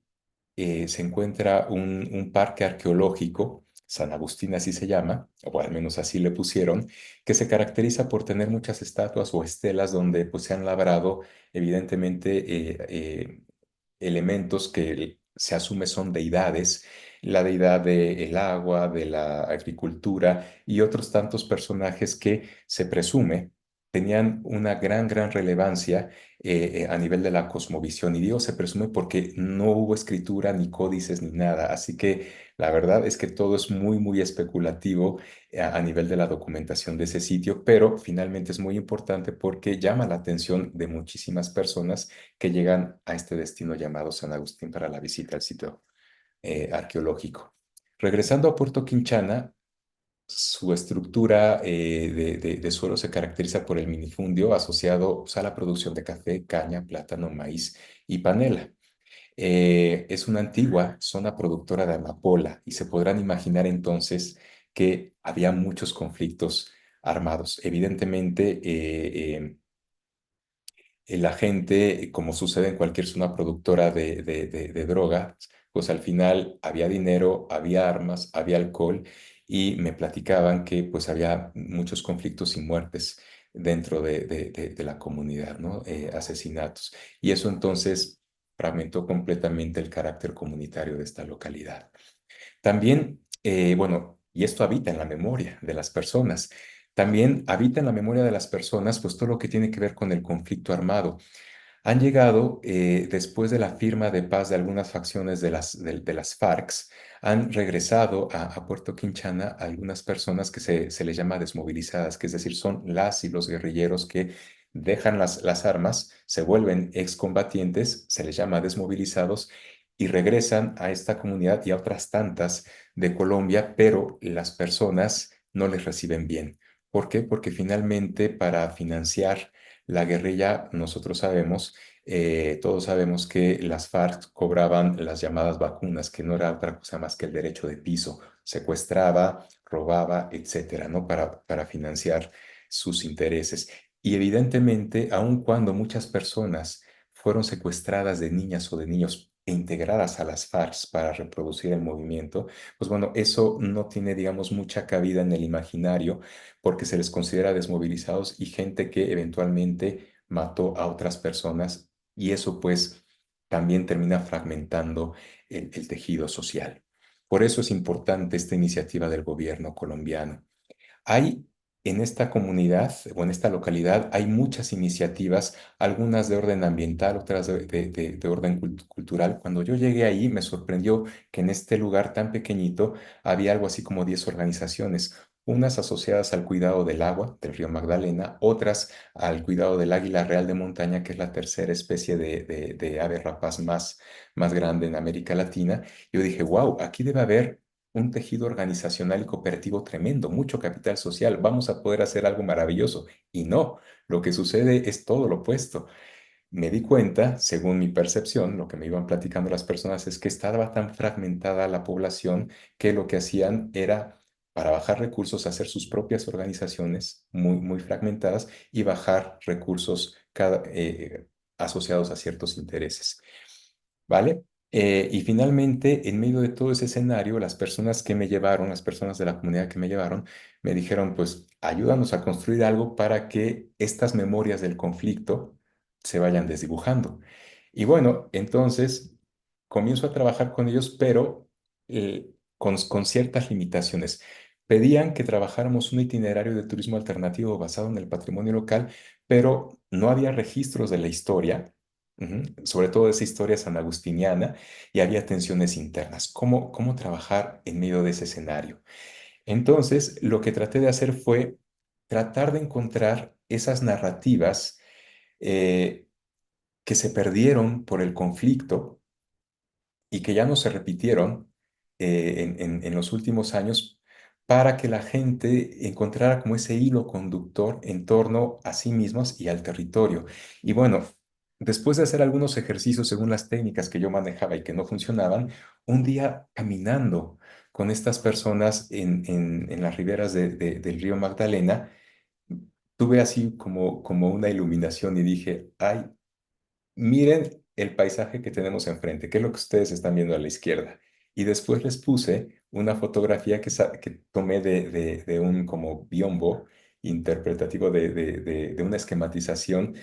[SPEAKER 2] se encuentra un parque arqueológico, San Agustín así se llama, o al menos así le pusieron, que se caracteriza por tener muchas estatuas o estelas donde pues, se han labrado evidentemente elementos que se asume son deidades, la deidad del agua, de la agricultura y otros tantos personajes que se presume tenían una gran relevancia a nivel de la cosmovisión. Y digo se presume porque no hubo escritura, ni códices, ni nada. Así que la verdad es que todo es muy especulativo a nivel de la documentación de ese sitio, pero finalmente es muy importante porque llama la atención de muchísimas personas que llegan a este destino llamado San Agustín para la visita al sitio arqueológico. Regresando a Puerto Quinchana, su estructura de suelo se caracteriza por el minifundio asociado pues, a la producción de café, caña, plátano, maíz y panela. Es una antigua zona productora de amapola y se podrán imaginar entonces que había muchos conflictos armados. Evidentemente, la gente, como sucede en cualquier zona productora de drogas, pues al final había dinero, había armas, había alcohol y me platicaban que pues había muchos conflictos y muertes dentro de la comunidad, ¿no? Asesinatos. Y eso entonces fragmentó completamente el carácter comunitario de esta localidad. También, bueno, y esto habita en la memoria de las personas. También habita en la memoria de las personas, pues todo lo que tiene que ver con el conflicto armado. Han llegado, después de la firma de paz de algunas facciones de las FARC, han regresado a Puerto Quinchana algunas personas que se les llama desmovilizadas, que es decir, son las y los guerrilleros que dejan las armas, se vuelven excombatientes, se les llama desmovilizados y regresan a esta comunidad y a otras tantas de Colombia, pero las personas no les reciben bien. ¿Por qué? Porque finalmente para financiar la guerrilla, nosotros sabemos, todos sabemos que las FARC cobraban las llamadas vacunas, que no era otra cosa más que el derecho de piso, secuestraba, robaba, etcétera, ¿no? Para financiar sus intereses. Y evidentemente, aun cuando muchas personas fueron secuestradas de niñas o de niños e integradas a las FARC para reproducir el movimiento, pues bueno, eso no tiene, digamos, mucha cabida en el imaginario porque se les considera desmovilizados y gente que eventualmente mató a otras personas y eso pues también termina fragmentando el tejido social. Por eso es importante esta iniciativa del gobierno colombiano. Hay en esta comunidad o en esta localidad hay muchas iniciativas, algunas de orden ambiental, otras de orden cultural. Cuando yo llegué ahí me sorprendió que en este lugar tan pequeñito había algo así como 10 organizaciones, unas asociadas al cuidado del agua, del río Magdalena, otras al cuidado del águila real de montaña, que es la tercera especie de ave rapaz más grande en América Latina. Yo dije, wow, aquí debe haber un tejido organizacional y cooperativo tremendo, mucho capital social, vamos a poder hacer algo maravilloso. Y no, lo que sucede es todo lo opuesto. Me di cuenta, según mi percepción, lo que me iban platicando las personas es que estaba tan fragmentada la población que lo que hacían era, para bajar recursos, hacer sus propias organizaciones muy fragmentadas y bajar recursos asociados a ciertos intereses. ¿Vale? Y finalmente, en medio de todo ese escenario, las personas que me llevaron, las personas de la comunidad que me llevaron, me dijeron, pues ayúdanos a construir algo para que estas memorias del conflicto se vayan desdibujando. Y bueno, entonces comienzo a trabajar con ellos, pero con ciertas limitaciones. Pedían que trabajáramos un itinerario de turismo alternativo basado en el patrimonio local, pero no había registros de la historia, sobre todo de esa historia sanagustiniana, y había tensiones internas. ¿Cómo trabajar en medio de ese escenario? Entonces, lo que traté de hacer fue tratar de encontrar esas narrativas eh, que se perdieron por el conflicto y que ya no se repitieron en los últimos años para que la gente encontrara como ese hilo conductor en torno a sí mismos y al territorio. Y bueno, después de hacer algunos ejercicios según las técnicas que yo manejaba y que no funcionaban, un día caminando con estas personas en las riberas del río Magdalena, tuve así como una iluminación y dije, ay, miren el paisaje que tenemos enfrente, que es lo que ustedes están viendo a la izquierda. Y después les puse una fotografía que tomé de un como biombo interpretativo de una esquematización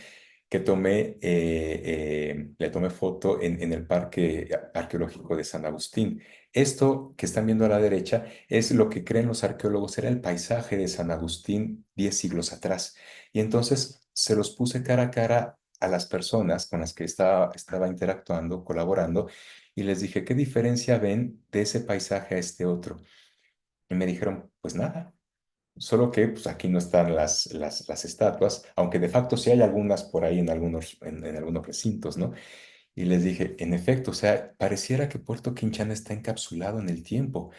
[SPEAKER 2] que tomé, le tomé foto en el Parque Arqueológico de San Agustín. Esto que están viendo a la derecha es lo que creen los arqueólogos era el paisaje de San Agustín 10 siglos atrás. Y entonces se los puse cara a cara a las personas con las que estaba interactuando, colaborando, y les dije, ¿qué diferencia ven de ese paisaje a este otro? Y me dijeron, pues nada. Solo que pues, aquí no están las estatuas, aunque de facto sí hay algunas por ahí en algunos recintos, ¿no? Y les dije, en efecto, o sea, pareciera que Puerto Quinchana está encapsulado en el tiempo.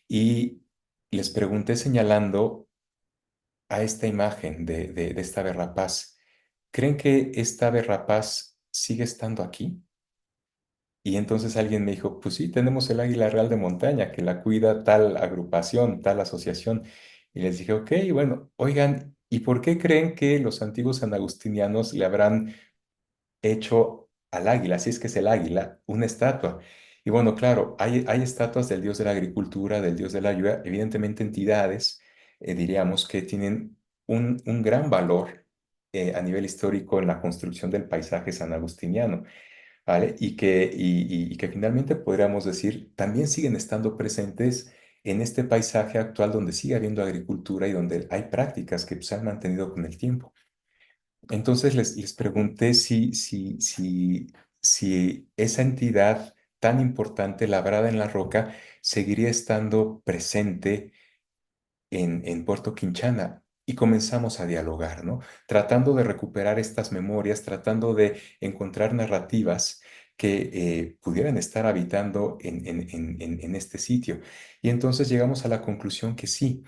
[SPEAKER 2] Y les pregunté señalando a esta imagen de esta ave rapaz, ¿creen que esta ave rapaz sigue estando aquí? Y entonces alguien me dijo, pues sí, tenemos el águila real de montaña que la cuida tal agrupación, tal asociación. Y les dije, ok, bueno, oigan, ¿y por qué creen que los antiguos sanagustinianos le habrán hecho al águila, si es que es el águila, una estatua? Y bueno, claro, hay estatuas del dios de la agricultura, del dios de la lluvia, evidentemente entidades, diríamos, que tienen un gran valor a nivel histórico en la construcción del paisaje sanagustiniano. ¿Vale? Y que finalmente podríamos decir, también siguen estando presentes en este paisaje actual donde sigue habiendo agricultura y donde hay prácticas que se han mantenido con el tiempo. Entonces les pregunté si esa entidad tan importante, labrada en la roca, seguiría estando presente en Puerto Quinchana. Y comenzamos a dialogar, ¿no? Tratando de recuperar estas memorias, tratando de encontrar narrativas que pudieran estar habitando en este sitio. Y entonces llegamos a la conclusión que sí,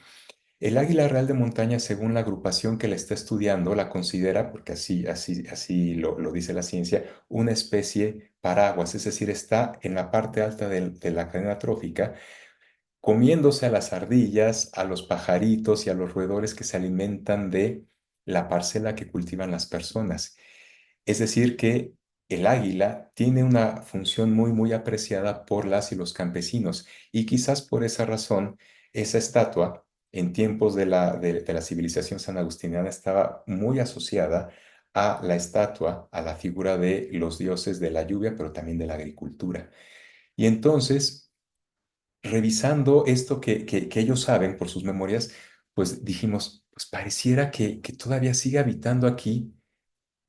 [SPEAKER 2] el águila real de montaña, según la agrupación que la está estudiando, la considera, porque así lo dice la ciencia, una especie paraguas, es decir, está en la parte alta de la cadena trófica comiéndose a las ardillas, a los pajaritos y a los roedores que se alimentan de la parcela que cultivan las personas. Es decir, que el águila tiene una función muy, muy apreciada por las y los campesinos y quizás por esa razón esa estatua en tiempos de la civilización sanagustiniana estaba muy asociada a la estatua, a la figura de los dioses de la lluvia, pero también de la agricultura. Y entonces revisando esto que ellos saben por sus memorias, pues dijimos, pues pareciera que todavía sigue habitando aquí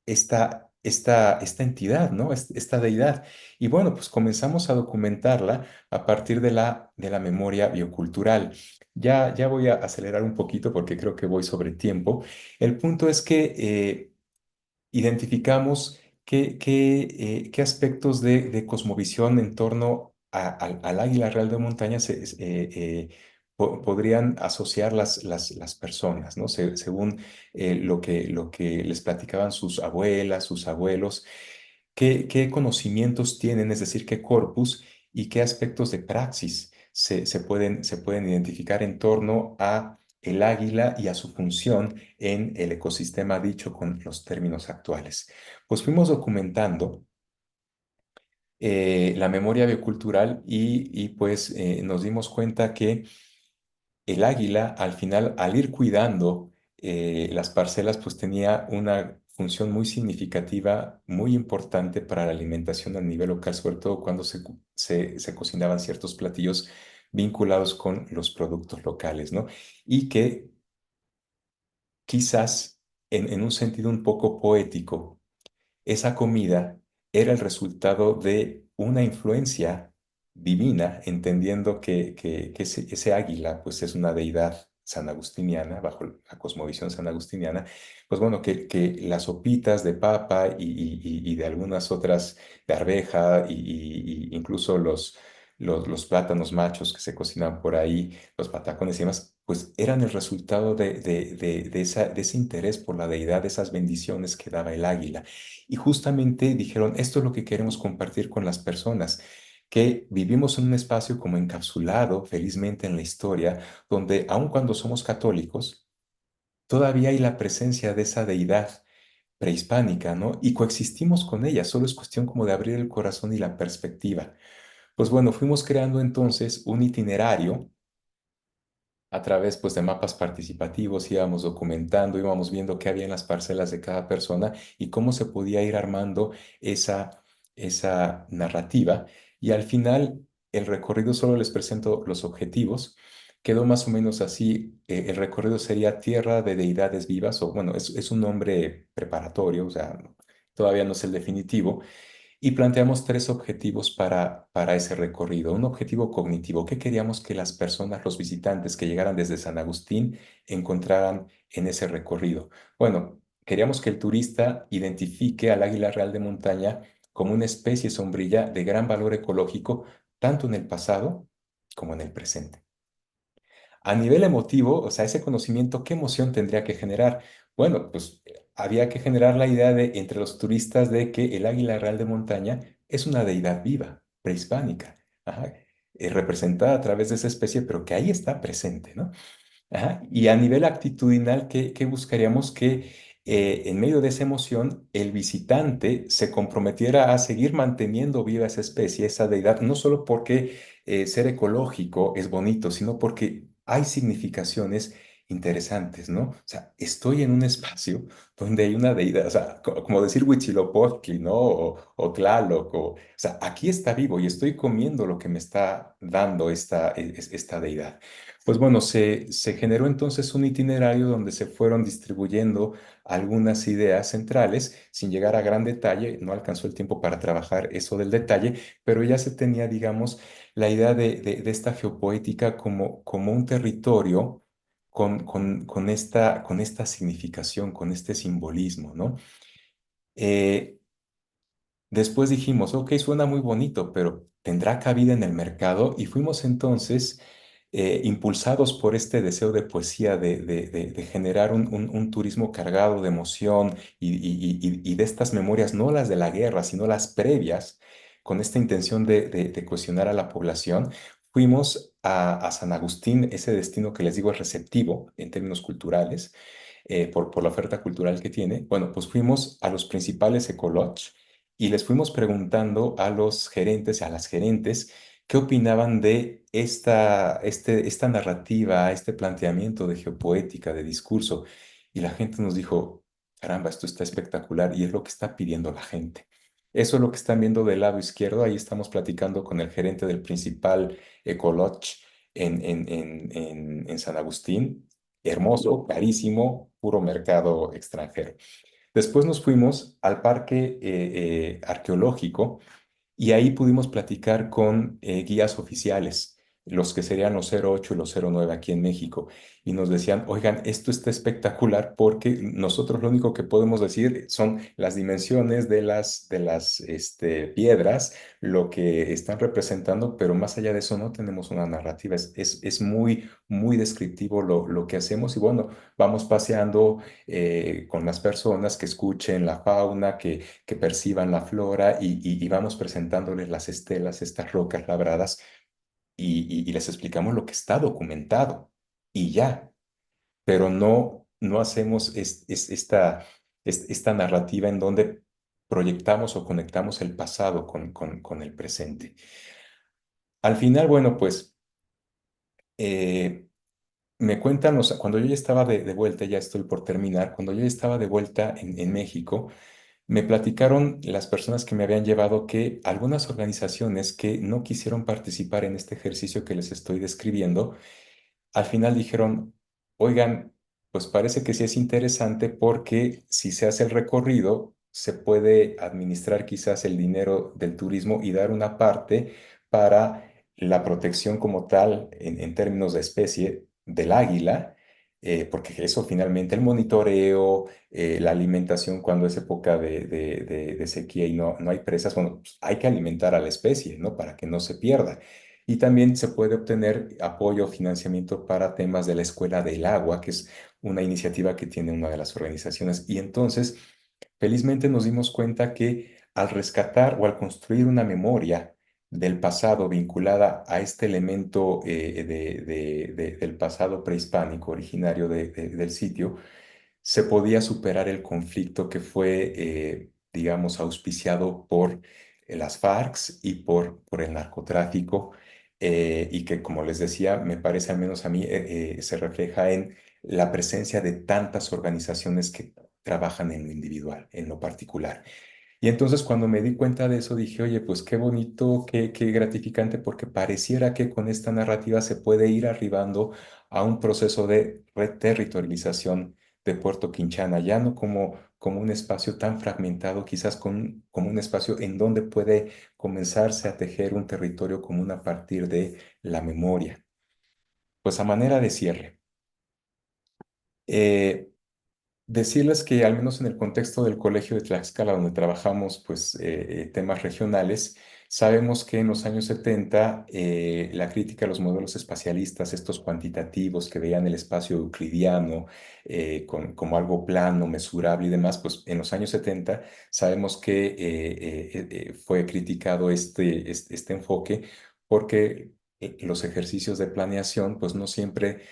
[SPEAKER 2] esta entidad, ¿no? Esta deidad. Y bueno, pues comenzamos a documentarla a partir de la memoria biocultural. Ya voy a acelerar un poquito porque creo que voy sobre tiempo. El punto es que identificamos qué aspectos de cosmovisión en torno al águila real de montaña podrían asociar las personas, ¿no? Según lo que les platicaban sus abuelas, sus abuelos, qué conocimientos tienen, es decir, qué corpus y qué aspectos de praxis se pueden identificar en torno a el águila y a su función en el ecosistema dicho con los términos actuales. Pues fuimos documentando la memoria biocultural y pues nos dimos cuenta que el águila al final, al ir cuidando las parcelas, pues tenía una función muy significativa, muy importante para la alimentación a nivel local, sobre todo cuando se cocinaban ciertos platillos vinculados con los productos locales, ¿no? Y que quizás en un sentido un poco poético, esa comida era el resultado de una influencia divina, entendiendo que ese águila pues es una deidad sanagustiniana, bajo la cosmovisión sanagustiniana, pues bueno, que las sopitas de papa y de algunas otras, de arveja y incluso los plátanos machos que se cocinan por ahí, los patacones y demás, pues eran el resultado de ese interés por la deidad, de esas bendiciones que daba el águila. Y justamente dijeron, esto es lo que queremos compartir con las personas, que vivimos en un espacio como encapsulado, felizmente, en la historia, donde aun cuando somos católicos, todavía hay la presencia de esa deidad prehispánica, ¿no? Y coexistimos con ella, solo es cuestión como de abrir el corazón y la perspectiva. Pues bueno, fuimos creando entonces un itinerario a través pues de mapas participativos, íbamos documentando, íbamos viendo qué había en las parcelas de cada persona y cómo se podía ir armando esa narrativa. Y al final, el recorrido, solo les presento los objetivos. Quedó más o menos así. El recorrido sería Tierra de Deidades Vivas, o bueno, es un nombre preparatorio, o sea, todavía no es el definitivo. Y planteamos tres objetivos para ese recorrido. Un objetivo cognitivo. ¿Qué queríamos que las personas, los visitantes que llegaran desde San Agustín, encontraran en ese recorrido? Bueno, queríamos que el turista identifique al águila real de montaña como una especie sombrilla de gran valor ecológico, tanto en el pasado como en el presente. A nivel emotivo, o sea, ese conocimiento, ¿qué emoción tendría que generar? Bueno, pues había que generar la idea de entre los turistas de que el águila real de montaña es una deidad viva, prehispánica, ajá, representada a través de esa especie, pero que ahí está presente, ¿no? Ajá. Y a nivel actitudinal, ¿qué buscaríamos? Que en medio de esa emoción, el visitante se comprometiera a seguir manteniendo viva esa especie, esa deidad, no solo porque ser ecológico es bonito, sino porque hay significaciones interesantes, ¿no? O sea, estoy en un espacio donde hay una deidad, o sea, como decir Huitzilopochtli, ¿no? O Tlaloc, o sea, aquí está vivo y estoy comiendo lo que me está dando esta deidad. Pues bueno, se generó entonces un itinerario donde se fueron distribuyendo algunas ideas centrales, sin llegar a gran detalle, no alcanzó el tiempo para trabajar eso del detalle, pero ya se tenía, digamos, la idea de esta geopoética como un territorio con esta significación, con este simbolismo, ¿no? Eh, Después dijimos, ok, suena muy bonito, pero ¿tendrá cabida en el mercado? Y fuimos entonces impulsados por este deseo de poesía, de generar un turismo cargado de emoción y de estas memorias, no las de la guerra, sino las previas, con esta intención de cuestionar a la población. Fuimos a San Agustín, ese destino que les digo es receptivo en términos culturales, por la oferta cultural que tiene. Bueno, pues fuimos a los principales ecolots y les fuimos preguntando a los gerentes y a las gerentes qué opinaban de esta narrativa, este planteamiento de geopoética, de discurso. Y la gente nos dijo, caramba, esto está espectacular y es lo que está pidiendo la gente. Eso es lo que están viendo del lado izquierdo. Ahí estamos platicando con el gerente del principal Ecolodge en San Agustín. Hermoso, carísimo, puro mercado extranjero. Después nos fuimos al parque arqueológico y ahí pudimos platicar con guías oficiales, los que serían los 08 y los 09 aquí en México. Y nos decían, oigan, esto está espectacular porque nosotros lo único que podemos decir son las dimensiones de las piedras, lo que están representando, pero más allá de eso no tenemos una narrativa. Es muy, muy descriptivo lo que hacemos y bueno, vamos paseando con las personas que escuchen la fauna, que perciban la flora y vamos presentándoles las estelas, estas rocas labradas y les explicamos lo que está documentado y ya, pero no hacemos esta narrativa en donde proyectamos o conectamos el pasado con el presente. Al final, bueno, pues eh, me cuentan, o sea, cuando yo ya estaba de vuelta, ya estoy por terminar, cuando yo ya estaba de vuelta en México, me platicaron las personas que me habían llevado que algunas organizaciones que no quisieron participar en este ejercicio que les estoy describiendo, al final dijeron, oigan, pues parece que sí es interesante porque si se hace el recorrido, se puede administrar quizás el dinero del turismo y dar una parte para la protección como tal, en términos de especie, del águila, porque eso finalmente, el monitoreo, la alimentación cuando es época de sequía y no hay presas, bueno, pues hay que alimentar a la especie, ¿no? Para que no se pierda. Y también se puede obtener apoyo o financiamiento para temas de la Escuela del Agua, que es una iniciativa que tiene una de las organizaciones. Y entonces, felizmente nos dimos cuenta que al rescatar o al construir una memoria del pasado vinculada a este elemento del pasado prehispánico originario del sitio, se podía superar el conflicto que fue, digamos, auspiciado por las FARC y por el narcotráfico, y que, como les decía, me parece, al menos a mí, se refleja en la presencia de tantas organizaciones que trabajan en lo individual, en lo particular. Y entonces cuando me di cuenta de eso dije, oye, pues qué bonito, qué gratificante, porque pareciera que con esta narrativa se puede ir arribando a un proceso de reterritorialización de Puerto Quinchana, ya no como un espacio tan fragmentado, quizás como un espacio en donde puede comenzarse a tejer un territorio común a partir de la memoria. Pues a manera de cierre. eh, Decirles que al menos en el contexto del Colegio de Tlaxcala, donde trabajamos pues, temas regionales, sabemos que en los años 70 la crítica a los modelos espacialistas, estos cuantitativos que veían el espacio euclidiano como algo plano, mesurable y demás, pues en los años 70 sabemos que fue criticado este enfoque porque los ejercicios de planeación pues no siempre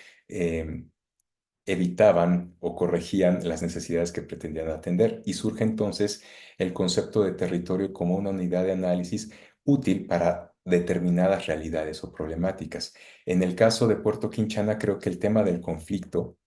[SPEAKER 2] evitaban o corregían las necesidades que pretendían atender. Y surge entonces el concepto de territorio como una unidad de análisis útil para determinadas realidades o problemáticas. En el caso de Puerto Quinchana, creo que el tema del conflicto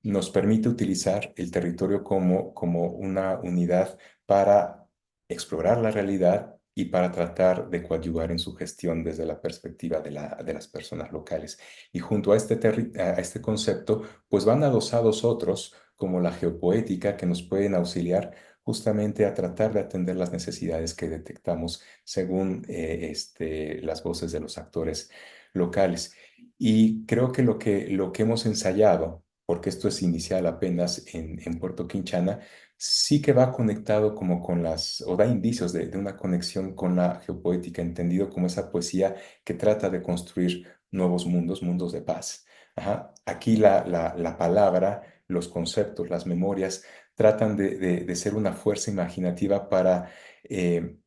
[SPEAKER 2] nos permite utilizar el territorio como una unidad para explorar la realidad y para tratar de coadyuvar en su gestión desde la perspectiva de las personas locales. Y junto a a este concepto, pues van adosados otros, como la geopoética, que nos pueden auxiliar justamente a tratar de atender las necesidades que detectamos según las voces de los actores locales. Y creo que lo que hemos ensayado, porque esto es inicial apenas en Puerto Quinchana, sí que va conectado como con o da indicios de una conexión con la geopoética, entendido como esa poesía que trata de construir nuevos mundos, mundos de paz. Ajá. Aquí la palabra, los conceptos, las memorias tratan de ser una fuerza imaginativa para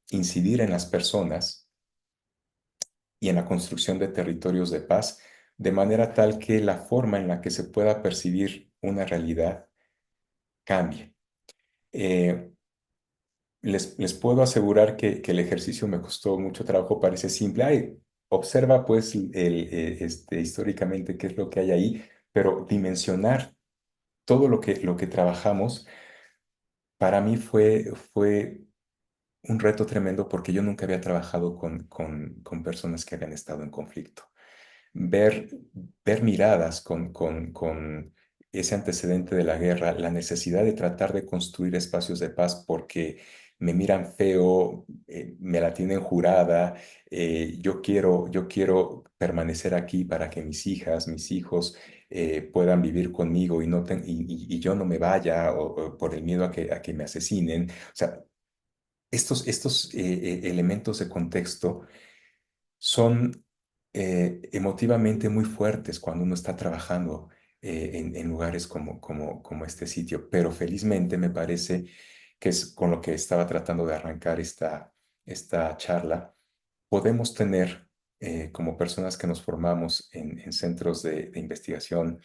[SPEAKER 2] incidir en las personas y en la construcción de territorios de paz, de manera tal que la forma en la que se pueda percibir una realidad cambie. Eh, les puedo asegurar que el ejercicio me costó mucho trabajo, parece simple. Ay, observa pues históricamente qué es lo que hay ahí, pero dimensionar todo lo que trabajamos para mí fue un reto tremendo porque yo nunca había trabajado con personas que habían estado en conflicto. ver, ver miradas con ese antecedente de la guerra, la necesidad de tratar de construir espacios de paz porque me miran feo, me la tienen jurada, yo quiero permanecer aquí para que mis hijas, mis hijos puedan vivir conmigo y, no y yo no me vaya o por el miedo a que me asesinen. O sea, estos elementos de contexto son emotivamente muy fuertes cuando uno está trabajando en lugares como este sitio, pero felizmente me parece que es con lo que estaba tratando de arrancar esta charla, podemos tener como personas que nos formamos en centros de investigación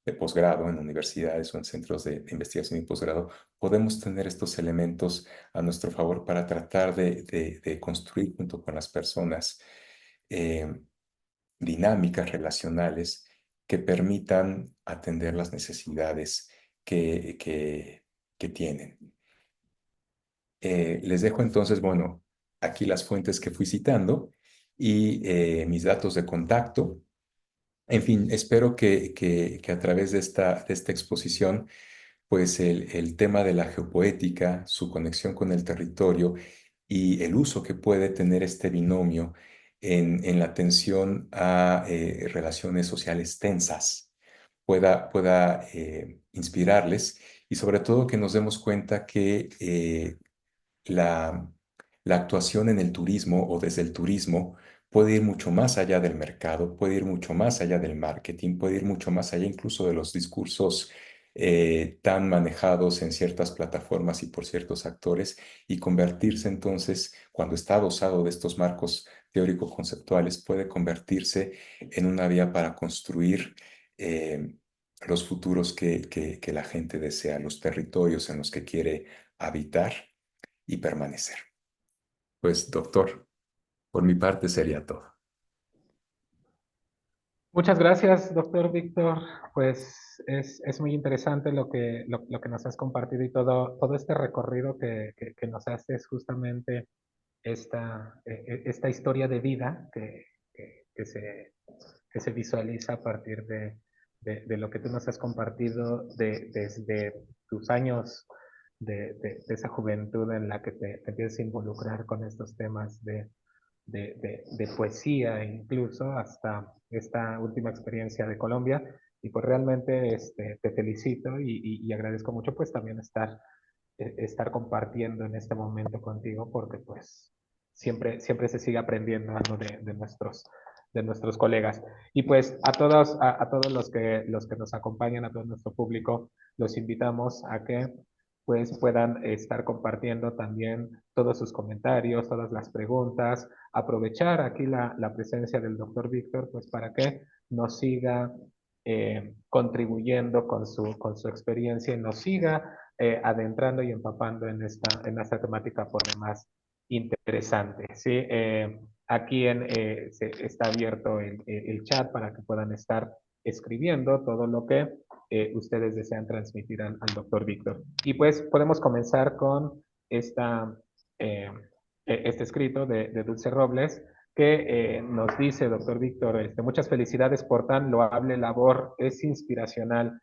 [SPEAKER 2] de posgrado, en universidades o en centros de investigación y posgrado, podemos tener estos elementos a nuestro favor para tratar de construir junto con las personas eh, dinámicas relacionales que permitan atender las necesidades que tienen. Les dejo entonces, bueno, aquí las fuentes que fui citando y mis datos de contacto. En fin, espero que a través de esta exposición, pues el tema de la geopoética, su conexión con el territorio y el uso que puede tener este binomio en la atención a relaciones sociales tensas pueda inspirarles y sobre todo que nos demos cuenta que la, la actuación en el turismo o desde el turismo puede ir mucho más allá del mercado, puede ir mucho más allá del marketing, puede ir mucho más allá incluso de los discursos tan manejados en ciertas plataformas y por ciertos actores y convertirse entonces, cuando está adosado de estos marcos teórico-conceptuales, puede convertirse en una vía para construir los futuros que la gente desea, los territorios en los que quiere habitar y permanecer. Pues, doctor, por mi parte sería todo.
[SPEAKER 1] Muchas gracias, doctor Víctor. Pues es muy interesante lo que nos has compartido y todo este recorrido que nos haces justamente esta historia de vida que, que se, que se visualiza a partir de lo que tú nos has compartido desde tus años de esa juventud en la que te empiezas a involucrar con estos temas de poesía, incluso hasta esta última experiencia de Colombia. Y pues realmente te felicito y agradezco mucho pues también estar compartiendo en este momento contigo porque pues siempre se sigue aprendiendo algo de nuestros colegas. Y pues a todos los que nos acompañan, a todo nuestro público, los invitamos a que pues puedan estar compartiendo también todos sus comentarios, todas las preguntas, aprovechar aquí la presencia del doctor Víctor, pues para que nos siga contribuyendo con su experiencia y nos siga adentrando y empapando en esta temática por demás interesante. ¿Sí? Aquí está abierto el chat para que puedan estar escribiendo todo lo que ustedes desean transmitir al doctor Víctor. Y pues podemos comenzar con eh, este escrito de Dulce Robles que nos dice, doctor Víctor, muchas felicidades por tan loable labor, es inspiracional.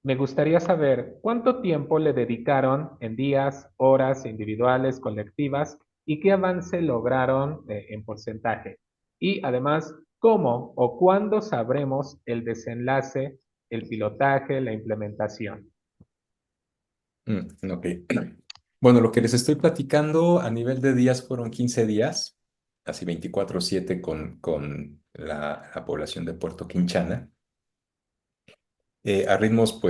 [SPEAKER 1] Me gustaría saber cuánto tiempo le dedicaron en días, horas individuales, colectivas y qué avance lograron en porcentaje. Y además, cómo o cuándo sabremos el desenlace, el pilotaje, la implementación.
[SPEAKER 2] Ok. Bueno, lo que les estoy platicando a nivel de días fueron 15 días, así 24/7 con la población de Puerto Quinchana, a ritmos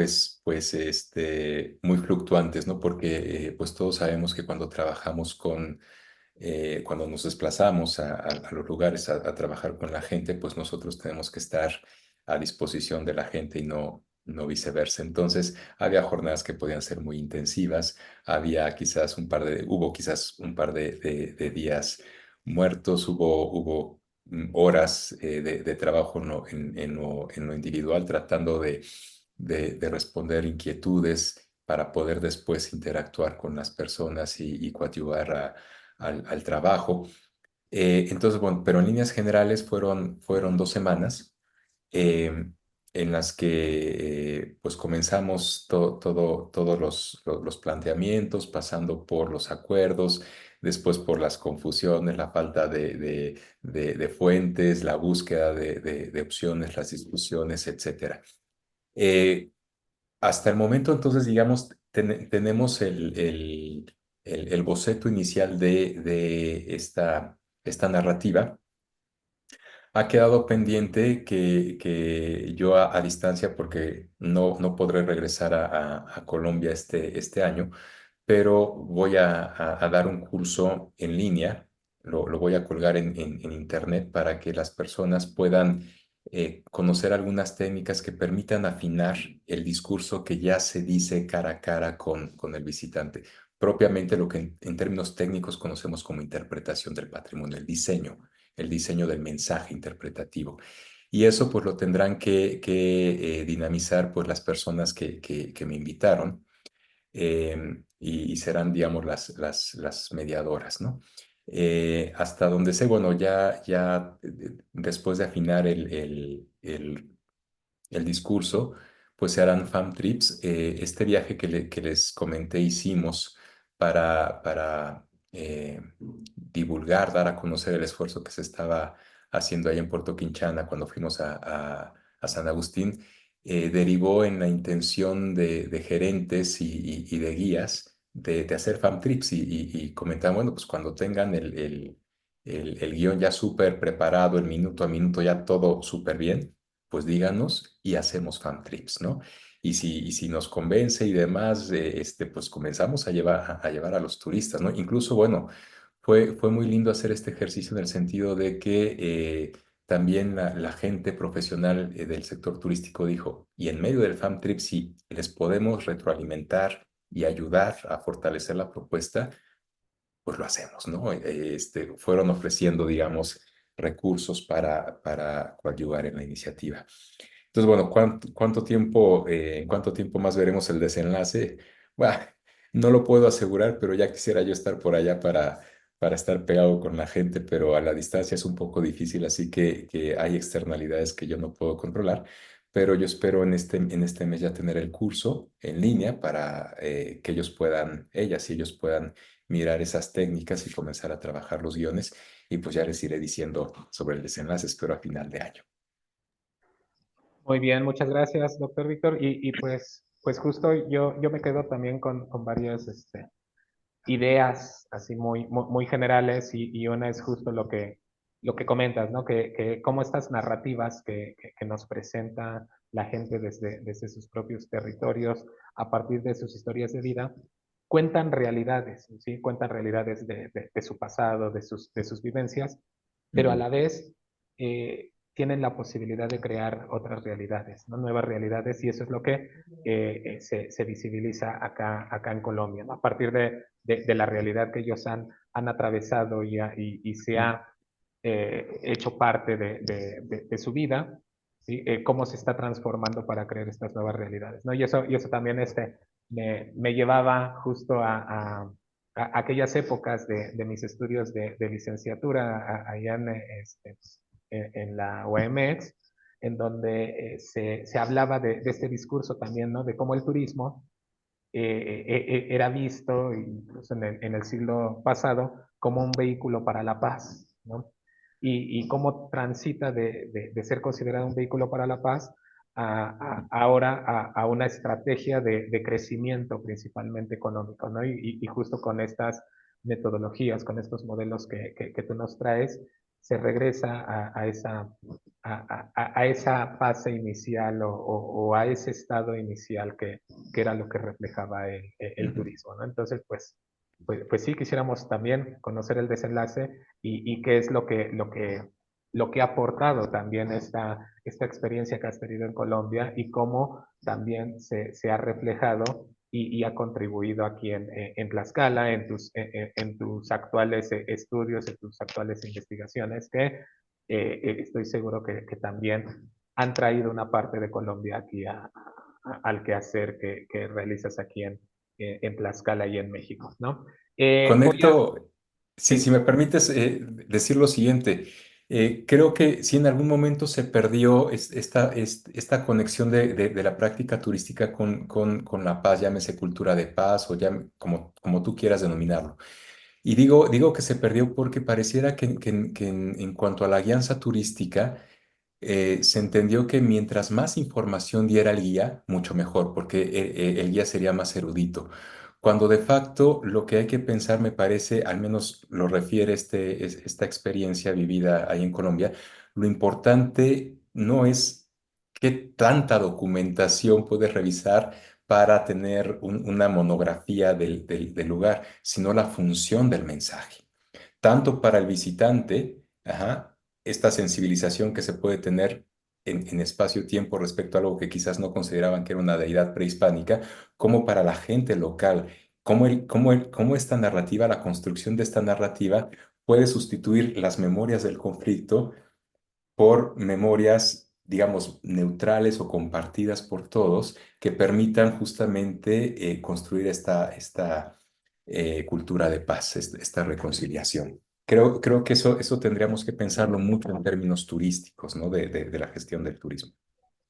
[SPEAKER 2] muy fluctuantes, ¿no? Porque pues todos sabemos que cuando trabajamos cuando nos desplazamos a los lugares a trabajar con la gente, pues nosotros tenemos que estar a disposición de la gente y no viceversa. Entonces, había jornadas que podían ser muy intensivas, hubo quizás un par de días muertos, hubo horas de trabajo en lo individual, tratando de responder inquietudes para poder después interactuar con las personas y coadyuvar al trabajo. Entonces, bueno, pero en líneas generales fueron 2 semanas eh, en las que pues comenzamos todos los planteamientos, pasando por los acuerdos, después por las confusiones, la falta de fuentes, la búsqueda de opciones, las discusiones, etcétera. Eh, Hasta el momento, entonces, digamos, tenemos el boceto inicial de esta narrativa. Ha quedado pendiente que yo a distancia, porque no podré regresar a Colombia este año, pero voy a dar un curso en línea, lo voy a colgar en internet para que las personas puedan conocer algunas técnicas que permitan afinar el discurso que ya se dice cara a cara con el visitante, propiamente lo que en términos técnicos conocemos como interpretación del patrimonio, el diseño del mensaje interpretativo. y eso pues lo tendrán que dinamizar pues las personas que me invitaron, y serán, digamos, las mediadoras, ¿no? Hasta donde sé, bueno, ya después de afinar el discurso, pues se harán fam trips. Este viaje que les comenté hicimos para divulgar, dar a conocer el esfuerzo que se estaba haciendo ahí en Puerto Quinchana cuando fuimos a San Agustín, derivó en la intención de gerentes y de guías de hacer fam trips y comentaban, bueno, pues cuando tengan el guión ya súper preparado, el minuto a minuto ya todo súper bien, pues díganos y hacemos fan trips, ¿no? Y si nos convence y demás, pues comenzamos a llevar a los turistas, ¿no? Incluso, bueno, fue muy lindo hacer este ejercicio en el sentido de que también la gente profesional del sector turístico dijo, y en medio del fan trip, si les podemos retroalimentar y ayudar a fortalecer la propuesta, pues lo hacemos, ¿no? Fueron ofreciendo, digamos, recursos para coadyuvar en la iniciativa. Entonces, bueno, ¿cuánto tiempo más veremos el desenlace? Bah, no lo puedo asegurar, pero ya quisiera yo estar por allá para estar pegado con la gente, pero a la distancia es un poco difícil, así que hay externalidades que yo no puedo controlar, pero yo espero en este mes ya tener el curso en línea para que ellas y ellos puedan mirar esas técnicas y comenzar a trabajar los guiones, y pues ya les iré diciendo sobre el desenlace, espero a final de año.
[SPEAKER 1] Muy bien, muchas gracias, doctor Víctor. Y pues justo yo me quedo también con varias ideas así muy generales y una es justo lo que comentas, ¿no? Que cómo estas narrativas que nos presenta la gente desde sus propios territorios, a partir de sus historias de vida, cuentan realidades, ¿sí? Cuentan realidades de su pasado, de sus vivencias, pero a
[SPEAKER 2] Ujú.
[SPEAKER 1] la vez tienen la posibilidad de crear otras realidades, ¿no? Nuevas realidades, y eso es lo que se visibiliza acá en Colombia, ¿no? A partir de la realidad que ellos han atravesado y se ha hecho parte de su vida, ¿sí? Cómo se está transformando para crear estas nuevas realidades, ¿no? Y eso también me llevaba justo a aquellas épocas de mis estudios de licenciatura allá en la UAMX, en donde se hablaba de este discurso también, ¿no? De cómo el turismo era visto, incluso en el siglo pasado, como un vehículo para la paz, ¿no? Y cómo transita de ser considerado un vehículo para la paz ahora a una estrategia de crecimiento principalmente económico, ¿no? Y justo con estas metodologías, con estos modelos que tú nos traes, se regresa a esa fase inicial o a ese estado inicial que era lo que reflejaba el
[SPEAKER 2] Ujú.
[SPEAKER 1] turismo, ¿no? Entonces, pues sí, quisiéramos también conocer el desenlace y qué es lo que ha aportado también esta experiencia que has tenido en Colombia y cómo también se ha reflejado y ha contribuido aquí en Tlaxcala, en tus actuales estudios, en tus actuales investigaciones, que estoy seguro que también han traído una parte de Colombia aquí al quehacer que realizas aquí en Tlaxcala y en México, ¿no?
[SPEAKER 2] Conecto, si
[SPEAKER 1] Sí,
[SPEAKER 2] me permites decir lo siguiente, creo que si en algún momento se perdió esta conexión de la práctica turística con la paz, llámese cultura de paz o como tú quieras denominarlo. Y digo que se perdió porque pareciera que en cuanto a la guianza turística, se entendió que mientras más información diera el guía, mucho mejor, porque el guía sería más erudito. Cuando de facto lo que hay que pensar, me parece, al menos lo refiere esta experiencia vivida ahí en Colombia, lo importante no es qué tanta documentación puedes revisar para tener una monografía del lugar, sino la función del mensaje tanto para el visitante, ajá, esta sensibilización que se puede tener en espacio-tiempo respecto a algo que quizás no consideraban que era una deidad prehispánica, como para la gente local, cómo esta narrativa, la construcción de esta narrativa puede sustituir las memorias del conflicto por memorias digamos, neutrales o compartidas por todos, que permitan justamente construir esta cultura de paz, esta reconciliación. Creo que eso tendríamos que pensarlo mucho en términos turísticos, ¿no? De la gestión del turismo.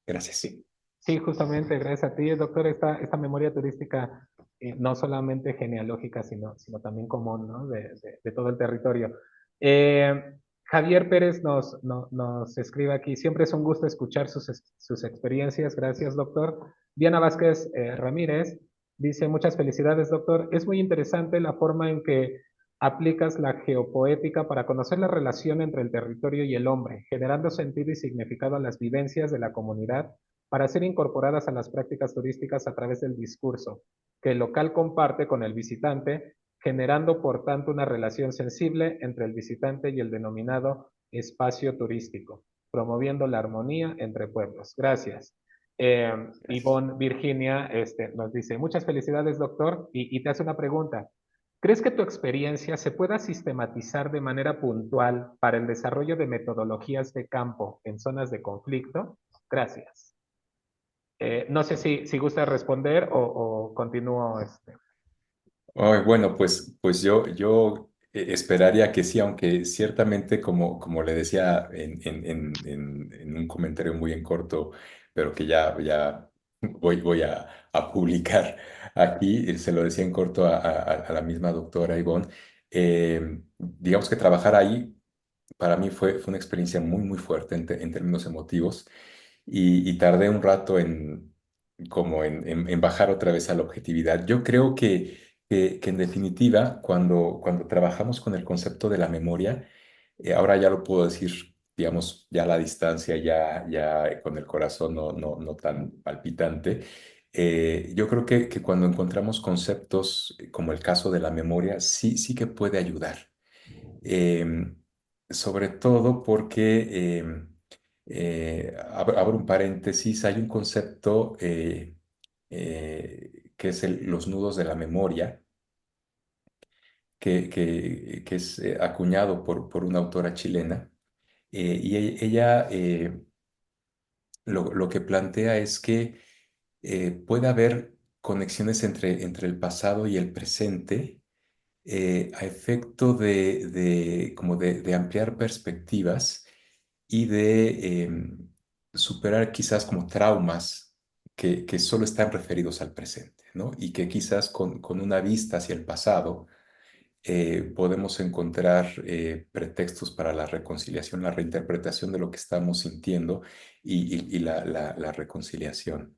[SPEAKER 2] Gracias.
[SPEAKER 1] Sí, sí, justamente, gracias a ti, doctor, esta memoria turística, no solamente genealógica, sino también común, ¿no? De todo el territorio. Javier Pérez nos escribe aquí, siempre es un gusto escuchar sus experiencias, gracias, doctor. Diana Vázquez Ramírez dice, muchas felicidades, doctor. Es muy interesante la forma en que aplicas la geopoética para conocer la relación entre el territorio y el hombre, generando sentido y significado a las vivencias de la comunidad para ser incorporadas a las prácticas turísticas a través del discurso que el local comparte con el visitante, generando por tanto una relación sensible entre el visitante y el denominado espacio turístico, promoviendo la armonía entre pueblos. Gracias.
[SPEAKER 2] Gracias.
[SPEAKER 1] Ivonne Virginia nos dice, muchas felicidades, doctor, y te hace una pregunta. ¿Crees que tu experiencia se pueda sistematizar de manera puntual para el desarrollo de metodologías de campo en zonas de conflicto? Gracias. No sé si gusta responder o continúo.
[SPEAKER 2] Ay, bueno, pues yo esperaría que sí, aunque ciertamente, como le decía en un comentario muy en corto, pero que ya voy a publicar aquí, se lo decía en corto a la misma doctora Ivonne, digamos que trabajar ahí para mí fue una experiencia muy fuerte en términos emotivos y tardé un rato en bajar otra vez a la objetividad. Yo creo que en definitiva, cuando trabajamos con el concepto de la memoria, ahora ya lo puedo decir, digamos, ya a la distancia, ya con el corazón no tan palpitante. Yo creo que cuando encontramos conceptos como el caso de la memoria, sí que puede ayudar. Em, Sobre todo porque, abro un paréntesis, hay un concepto que es los nudos de la memoria, que es acuñado por una autora chilena, y ella lo que plantea es que puede haber conexiones entre el pasado y el presente a efecto como de ampliar perspectivas y de superar quizás como traumas que solo están referidos al presente, ¿no? Y que quizás con una vista hacia el pasado podemos encontrar pretextos para la reconciliación, la reinterpretación de lo que estamos sintiendo y la reconciliación.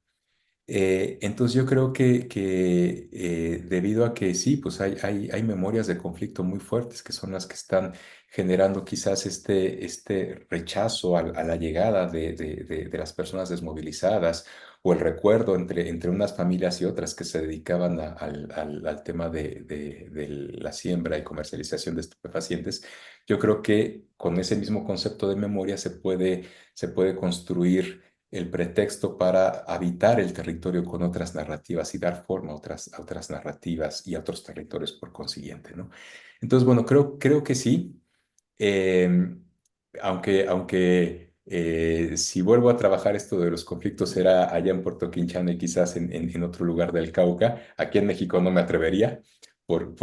[SPEAKER 2] Entonces yo creo que debido a que sí, pues hay memorias de conflicto muy fuertes que son las que están generando quizás este rechazo a la llegada de las personas desmovilizadas o el recuerdo entre unas familias y otras que se dedicaban al tema de la siembra y comercialización de estupefacientes. Yo creo que con ese mismo concepto de memoria se puede construir el pretexto para habitar el territorio con otras narrativas y dar forma a otras narrativas y a otros territorios por consiguiente, ¿no? Entonces, bueno, creo que sí, eh, aunque si vuelvo a trabajar esto de los conflictos será allá en Puerto Quinchana y quizás en otro lugar del Cauca, aquí en México no me atrevería por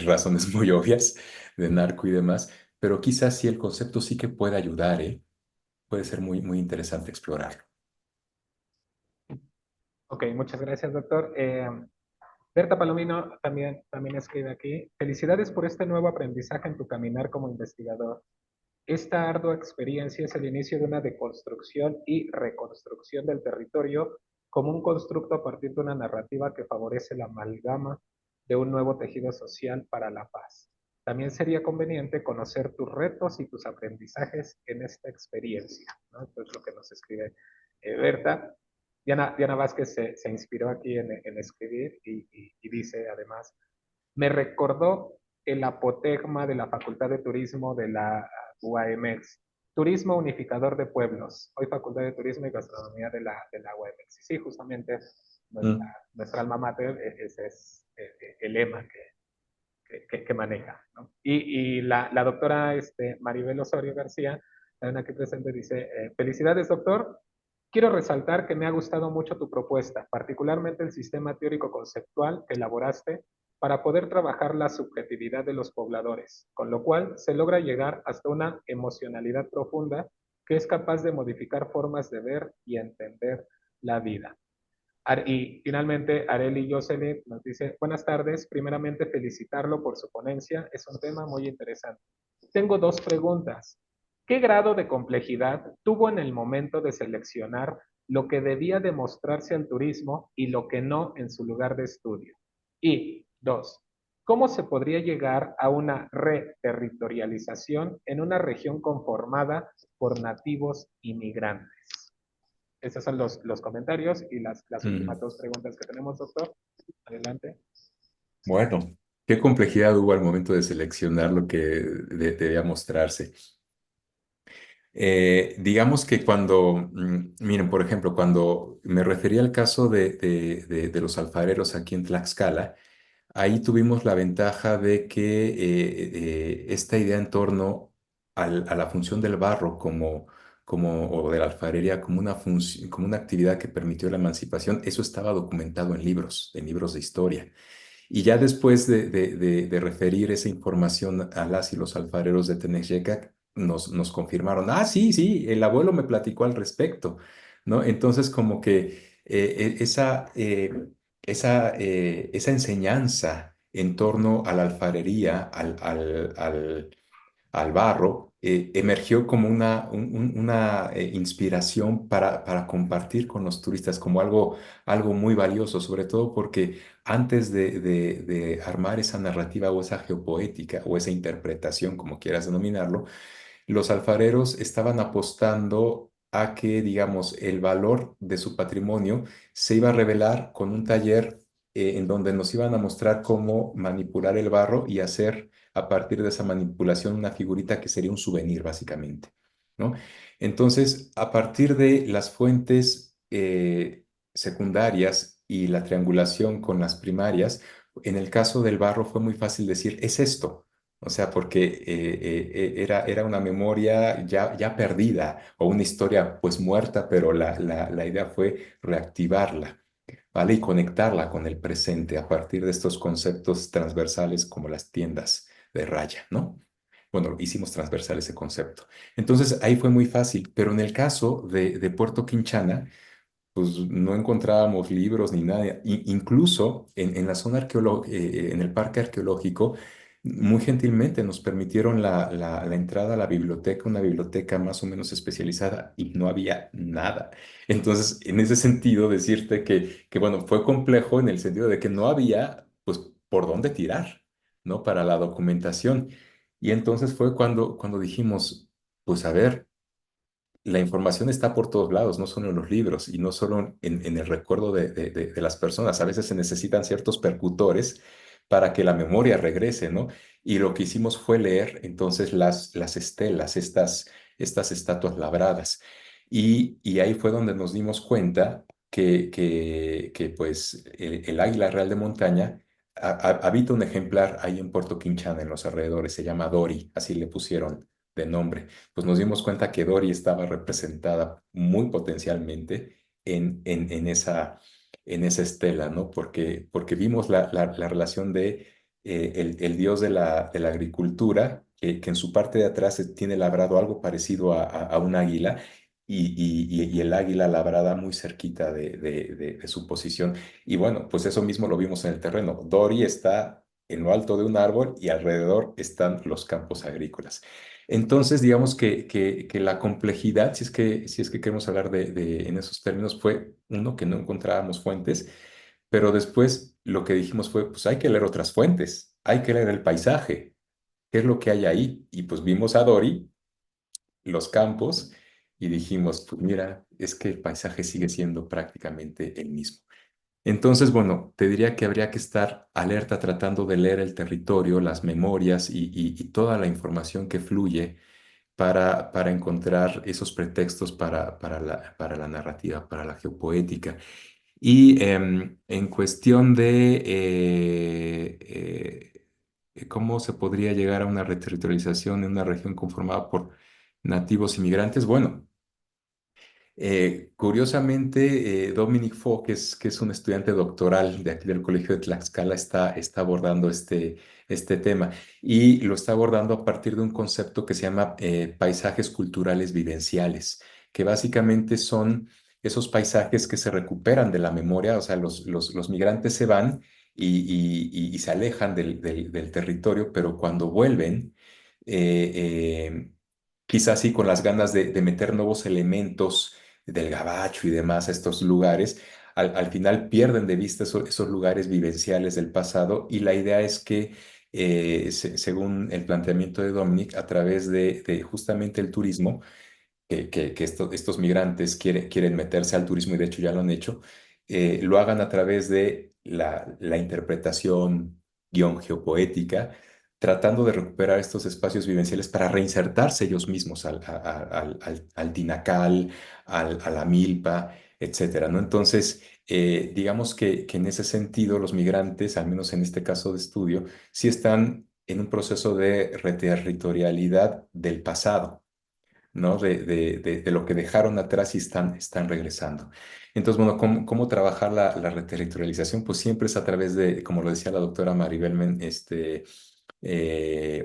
[SPEAKER 2] razones muy obvias de narco y demás, pero quizás sí el concepto sí que puede ayudar, ¿eh? Puede ser muy interesante explorarlo.
[SPEAKER 1] Ok, muchas gracias, doctor. Berta Palomino también escribe aquí. Felicidades por este nuevo aprendizaje en tu caminar como investigador. Esta ardua experiencia es el inicio de una deconstrucción y reconstrucción del territorio como un constructo a partir de una narrativa que favorece la amalgama de un nuevo tejido social para la paz. También sería conveniente conocer tus retos y tus aprendizajes en esta experiencia, ¿no? Esto es lo que nos escribe Berta. Diana Vázquez se inspiró aquí en escribir y dice además, me recordó el apotegma de la Facultad de Turismo de la UAMX, Turismo Unificador de Pueblos, hoy Facultad de Turismo y Gastronomía de la UAMX. Sí, justamente nuestra,
[SPEAKER 2] Mm.
[SPEAKER 1] nuestra alma mater, ese es el lema que maneja, ¿no? Y la doctora Maribel Osorio García también aquí presente, dice, felicidades, doctor. Quiero resaltar que me ha gustado mucho tu propuesta, particularmente el sistema teórico conceptual que elaboraste para poder trabajar la subjetividad de los pobladores, con lo cual se logra llegar hasta una emocionalidad profunda que es capaz de modificar formas de ver y entender la vida. Y finalmente, Areli Jocelyn nos dice, buenas tardes, primeramente felicitarlo por su ponencia, es un tema muy interesante. Tengo dos preguntas. ¿Qué grado de complejidad tuvo en el momento de seleccionar lo que debía demostrarse al turismo y lo que no en su lugar de estudio? Y dos, ¿cómo se podría llegar a una reterritorialización en una región conformada por nativos inmigrantes? Esos son los comentarios y las últimas
[SPEAKER 2] Mm.
[SPEAKER 1] dos preguntas que tenemos, doctor. Adelante.
[SPEAKER 2] Bueno, qué complejidad hubo al momento de seleccionar lo que debía mostrarse. Digamos que cuando, miren, por ejemplo, cuando me refería al caso de los alfareros aquí en Tlaxcala, ahí tuvimos la ventaja de que esta idea en torno a la función del barro o de la alfarería como una como una actividad que permitió la emancipación, eso estaba documentado en libros de historia. Y ya después de referir esa información a las y los alfareros de Tenexyeca, nos confirmaron, ah, sí, sí, el abuelo me platicó al respecto, ¿no? Entonces, como que esa enseñanza en torno a la alfarería, al barro, emergió como una inspiración para compartir con los turistas como algo muy valioso, sobre todo porque antes de armar esa narrativa o esa geopoética o esa interpretación, como quieras denominarlo, los alfareros estaban apostando a que, digamos, el valor de su patrimonio se iba a revelar con un taller en donde nos iban a mostrar cómo manipular el barro y hacer a partir de esa manipulación una figurita que sería un souvenir, básicamente, ¿no? Entonces, a partir de las fuentes secundarias y la triangulación con las primarias, en el caso del barro fue muy fácil decir, es esto. O sea, porque era una memoria ya perdida o una historia pues muerta, pero la idea fue reactivarla, ¿vale? Y conectarla con el presente a partir de estos conceptos transversales como las tiendas de raya, ¿no? Bueno, hicimos transversal ese concepto. Entonces ahí fue muy fácil, pero en el caso de Puerto Quinchana, pues no encontrábamos libros ni nada. Incluso en la zona arqueológica, en el parque arqueológico, muy gentilmente nos permitieron la entrada a la biblioteca, una biblioteca más o menos especializada, y no había nada. Entonces, en ese sentido, decirte que bueno, fue complejo en el sentido de que no había, pues, por dónde tirar, ¿no? Para la documentación. Y entonces fue cuando dijimos, pues, a ver, la información está por todos lados, no solo en los libros y no solo en el recuerdo de las personas. A veces se necesitan ciertos percutores para que la memoria regrese, ¿no? Y lo que hicimos fue leer entonces las estelas, estas estatuas labradas. Y ahí fue donde nos dimos cuenta que pues el águila real de montaña habita un ejemplar ahí en Puerto Quinchana, en los alrededores, se llama Dori, así le pusieron de nombre. Pues nos dimos cuenta que Dory estaba representada muy potencialmente en esa estela, ¿no? Porque vimos la relación de el dios de la agricultura, que en su parte de atrás tiene labrado algo parecido a un águila. Y el águila labrada muy cerquita de su posición. Y bueno, pues eso mismo lo vimos en el terreno. Dory está en lo alto de un árbol y alrededor están los campos agrícolas. Entonces, digamos que la complejidad, si es que queremos hablar en esos términos, fue uno, que no encontrábamos fuentes, pero después lo que dijimos fue, pues hay que leer otras fuentes, hay que leer el paisaje, qué es lo que hay ahí. Y pues vimos a Dory, los campos, y dijimos, pues mira, es que el paisaje sigue siendo prácticamente el mismo. Entonces, bueno, te diría que habría que estar alerta tratando de leer el territorio, las memorias y toda la información que fluye para encontrar esos pretextos para la narrativa, para la geopoética. Y en cuestión de cómo se podría llegar a una reterritorialización en una región conformada por nativos inmigrantes. Bueno, curiosamente, Dominic Fo, que es un estudiante doctoral de aquí del Colegio de Tlaxcala, está abordando este tema y lo está abordando a partir de un concepto que se llama paisajes culturales vivenciales, que básicamente son esos paisajes que se recuperan de la memoria, o sea, los migrantes se van y se alejan del territorio, pero cuando vuelven, eh, quizás sí con las ganas de meter nuevos elementos del gabacho y demás a estos lugares, al final pierden de vista esos lugares vivenciales del pasado y la idea es que, según el planteamiento de Dominic, a través de justamente el turismo, que estos migrantes quieren meterse al turismo y de hecho ya lo han hecho, lo hagan a través de la interpretación guión geopoética, tratando de recuperar estos espacios vivenciales para reinsertarse ellos mismos al tinacal, a la milpa, etcétera, ¿no? Entonces, digamos que en ese sentido los migrantes, al menos en este caso de estudio, sí están en un proceso de reterritorialidad del pasado, ¿no? De lo que dejaron atrás y están regresando. Entonces, bueno, ¿cómo trabajar la reterritorialización? Pues siempre es a través de, como lo decía la doctora Maribel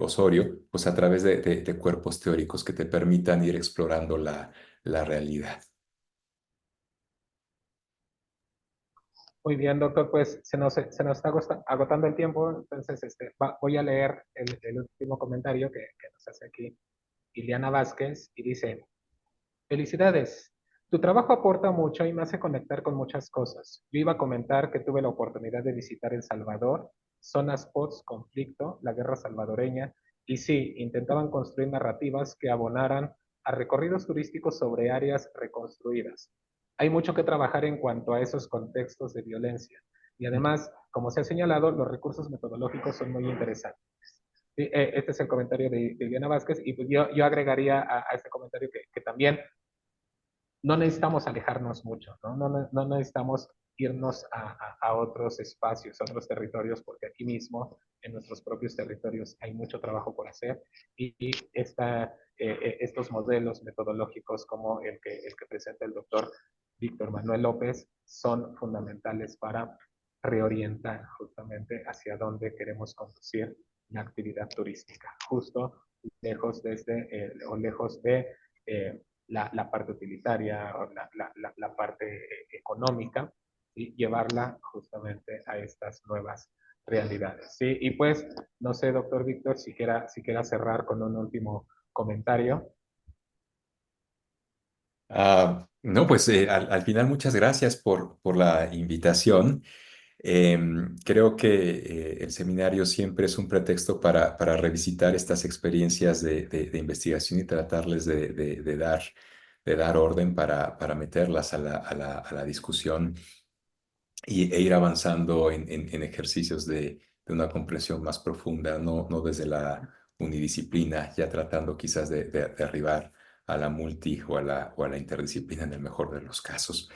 [SPEAKER 2] Osorio, pues a través de cuerpos teóricos que te permitan ir explorando la realidad.
[SPEAKER 1] Muy bien, doctor, pues se nos está agotando el tiempo, entonces voy a leer el último comentario que nos hace aquí Ileana Vázquez y dice, felicidades. Tu trabajo aporta mucho y me hace conectar con muchas cosas. Yo iba a comentar que tuve la oportunidad de visitar El Salvador, zonas post-conflicto, la guerra salvadoreña, y sí, intentaban construir narrativas que abonaran a recorridos turísticos sobre áreas reconstruidas. Hay mucho que trabajar en cuanto a esos contextos de violencia. Y además, como se ha señalado, los recursos metodológicos son muy interesantes. Sí, este es el comentario de Diana Vázquez y pues yo agregaría a este comentario que también no necesitamos alejarnos mucho, ¿no? No necesitamos irnos a otros espacios, a otros territorios, porque aquí mismo, en nuestros propios territorios, hay mucho trabajo por hacer y estos modelos metodológicos como el que presenta el doctor Víctor Manuel López son fundamentales para reorientar justamente hacia dónde queremos conducir la actividad turística, justo o lejos de la parte utilitaria o la parte económica y llevarla justamente a estas nuevas realidades. ¿Sí? Y pues, no sé, doctor Víctor, si quiera cerrar con un último comentario.
[SPEAKER 2] No, pues al final muchas gracias por la invitación. Creo que el seminario siempre es un pretexto para revisitar estas experiencias de investigación y tratarles de dar orden para meterlas a la discusión e ir avanzando en ejercicios de una comprensión más profunda, no desde la unidisciplina, ya tratando quizás de arribar a la multi o a la interdisciplina en el mejor de los casos.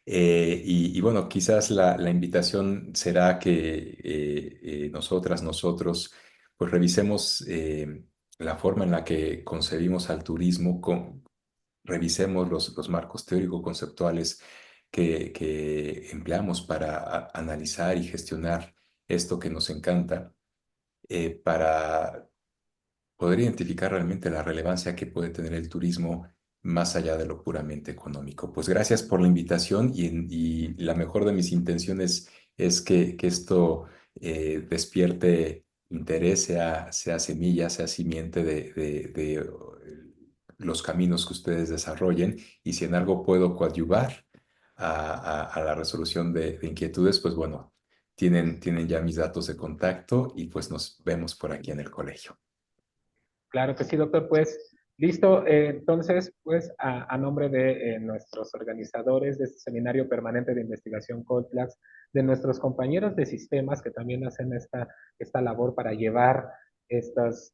[SPEAKER 2] Y bueno, quizás la invitación será que nosotros, pues revisemos la forma en la que concebimos al turismo, revisemos los marcos teórico-conceptuales que empleamos para analizar y gestionar esto que nos encanta, para poder identificar realmente la relevancia que puede tener el turismo más allá de lo puramente económico. Pues gracias por la invitación y la mejor de mis intenciones es que esto despierte interés, sea semilla, sea simiente de los caminos que ustedes desarrollen y si en algo puedo coadyuvar a la resolución de inquietudes, pues bueno, tienen ya mis datos de contacto y pues nos vemos por aquí en el colegio.
[SPEAKER 1] Claro que sí, doctor. Pues listo. Entonces, pues a nombre de nuestros organizadores de este seminario permanente de investigación COTLAX, de nuestros compañeros de sistemas que también hacen esta labor para llevar estos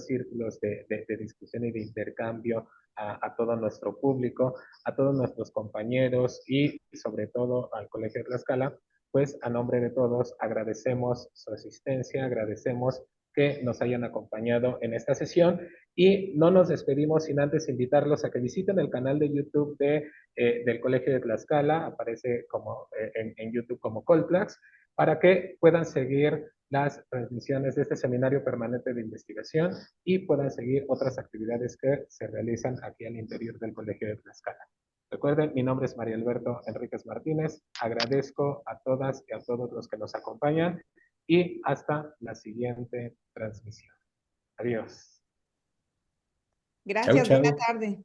[SPEAKER 1] círculos de discusión y de intercambio a todo nuestro público, a todos nuestros compañeros y sobre todo al Colegio de Tlaxcala, pues a nombre de todos agradecemos su asistencia, agradecemos que nos hayan acompañado en esta sesión. Y no nos despedimos sin antes invitarlos a que visiten el canal de YouTube del Colegio de Tlaxcala, aparece como, en YouTube como Colplax, para que puedan seguir las transmisiones de este seminario permanente de investigación y puedan seguir otras actividades que se realizan aquí al interior del Colegio de Tlaxcala. Recuerden, mi nombre es María Alberto Enríquez Martínez. Agradezco a todas y a todos los que nos acompañan y hasta la siguiente transmisión. Adiós.
[SPEAKER 2] Chau,
[SPEAKER 3] Gracias, buena
[SPEAKER 2] chau.
[SPEAKER 3] tarde.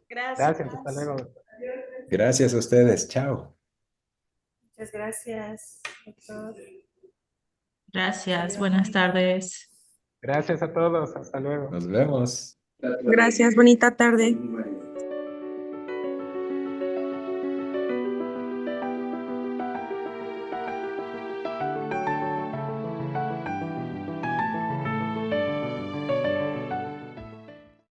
[SPEAKER 1] Gracias, hasta luego.
[SPEAKER 2] Gracias a ustedes. Chao.
[SPEAKER 4] Muchas gracias, doctor.
[SPEAKER 5] Gracias, buenas tardes.
[SPEAKER 1] Gracias a todos, hasta luego.
[SPEAKER 2] Nos vemos.
[SPEAKER 4] Gracias, bonita tarde.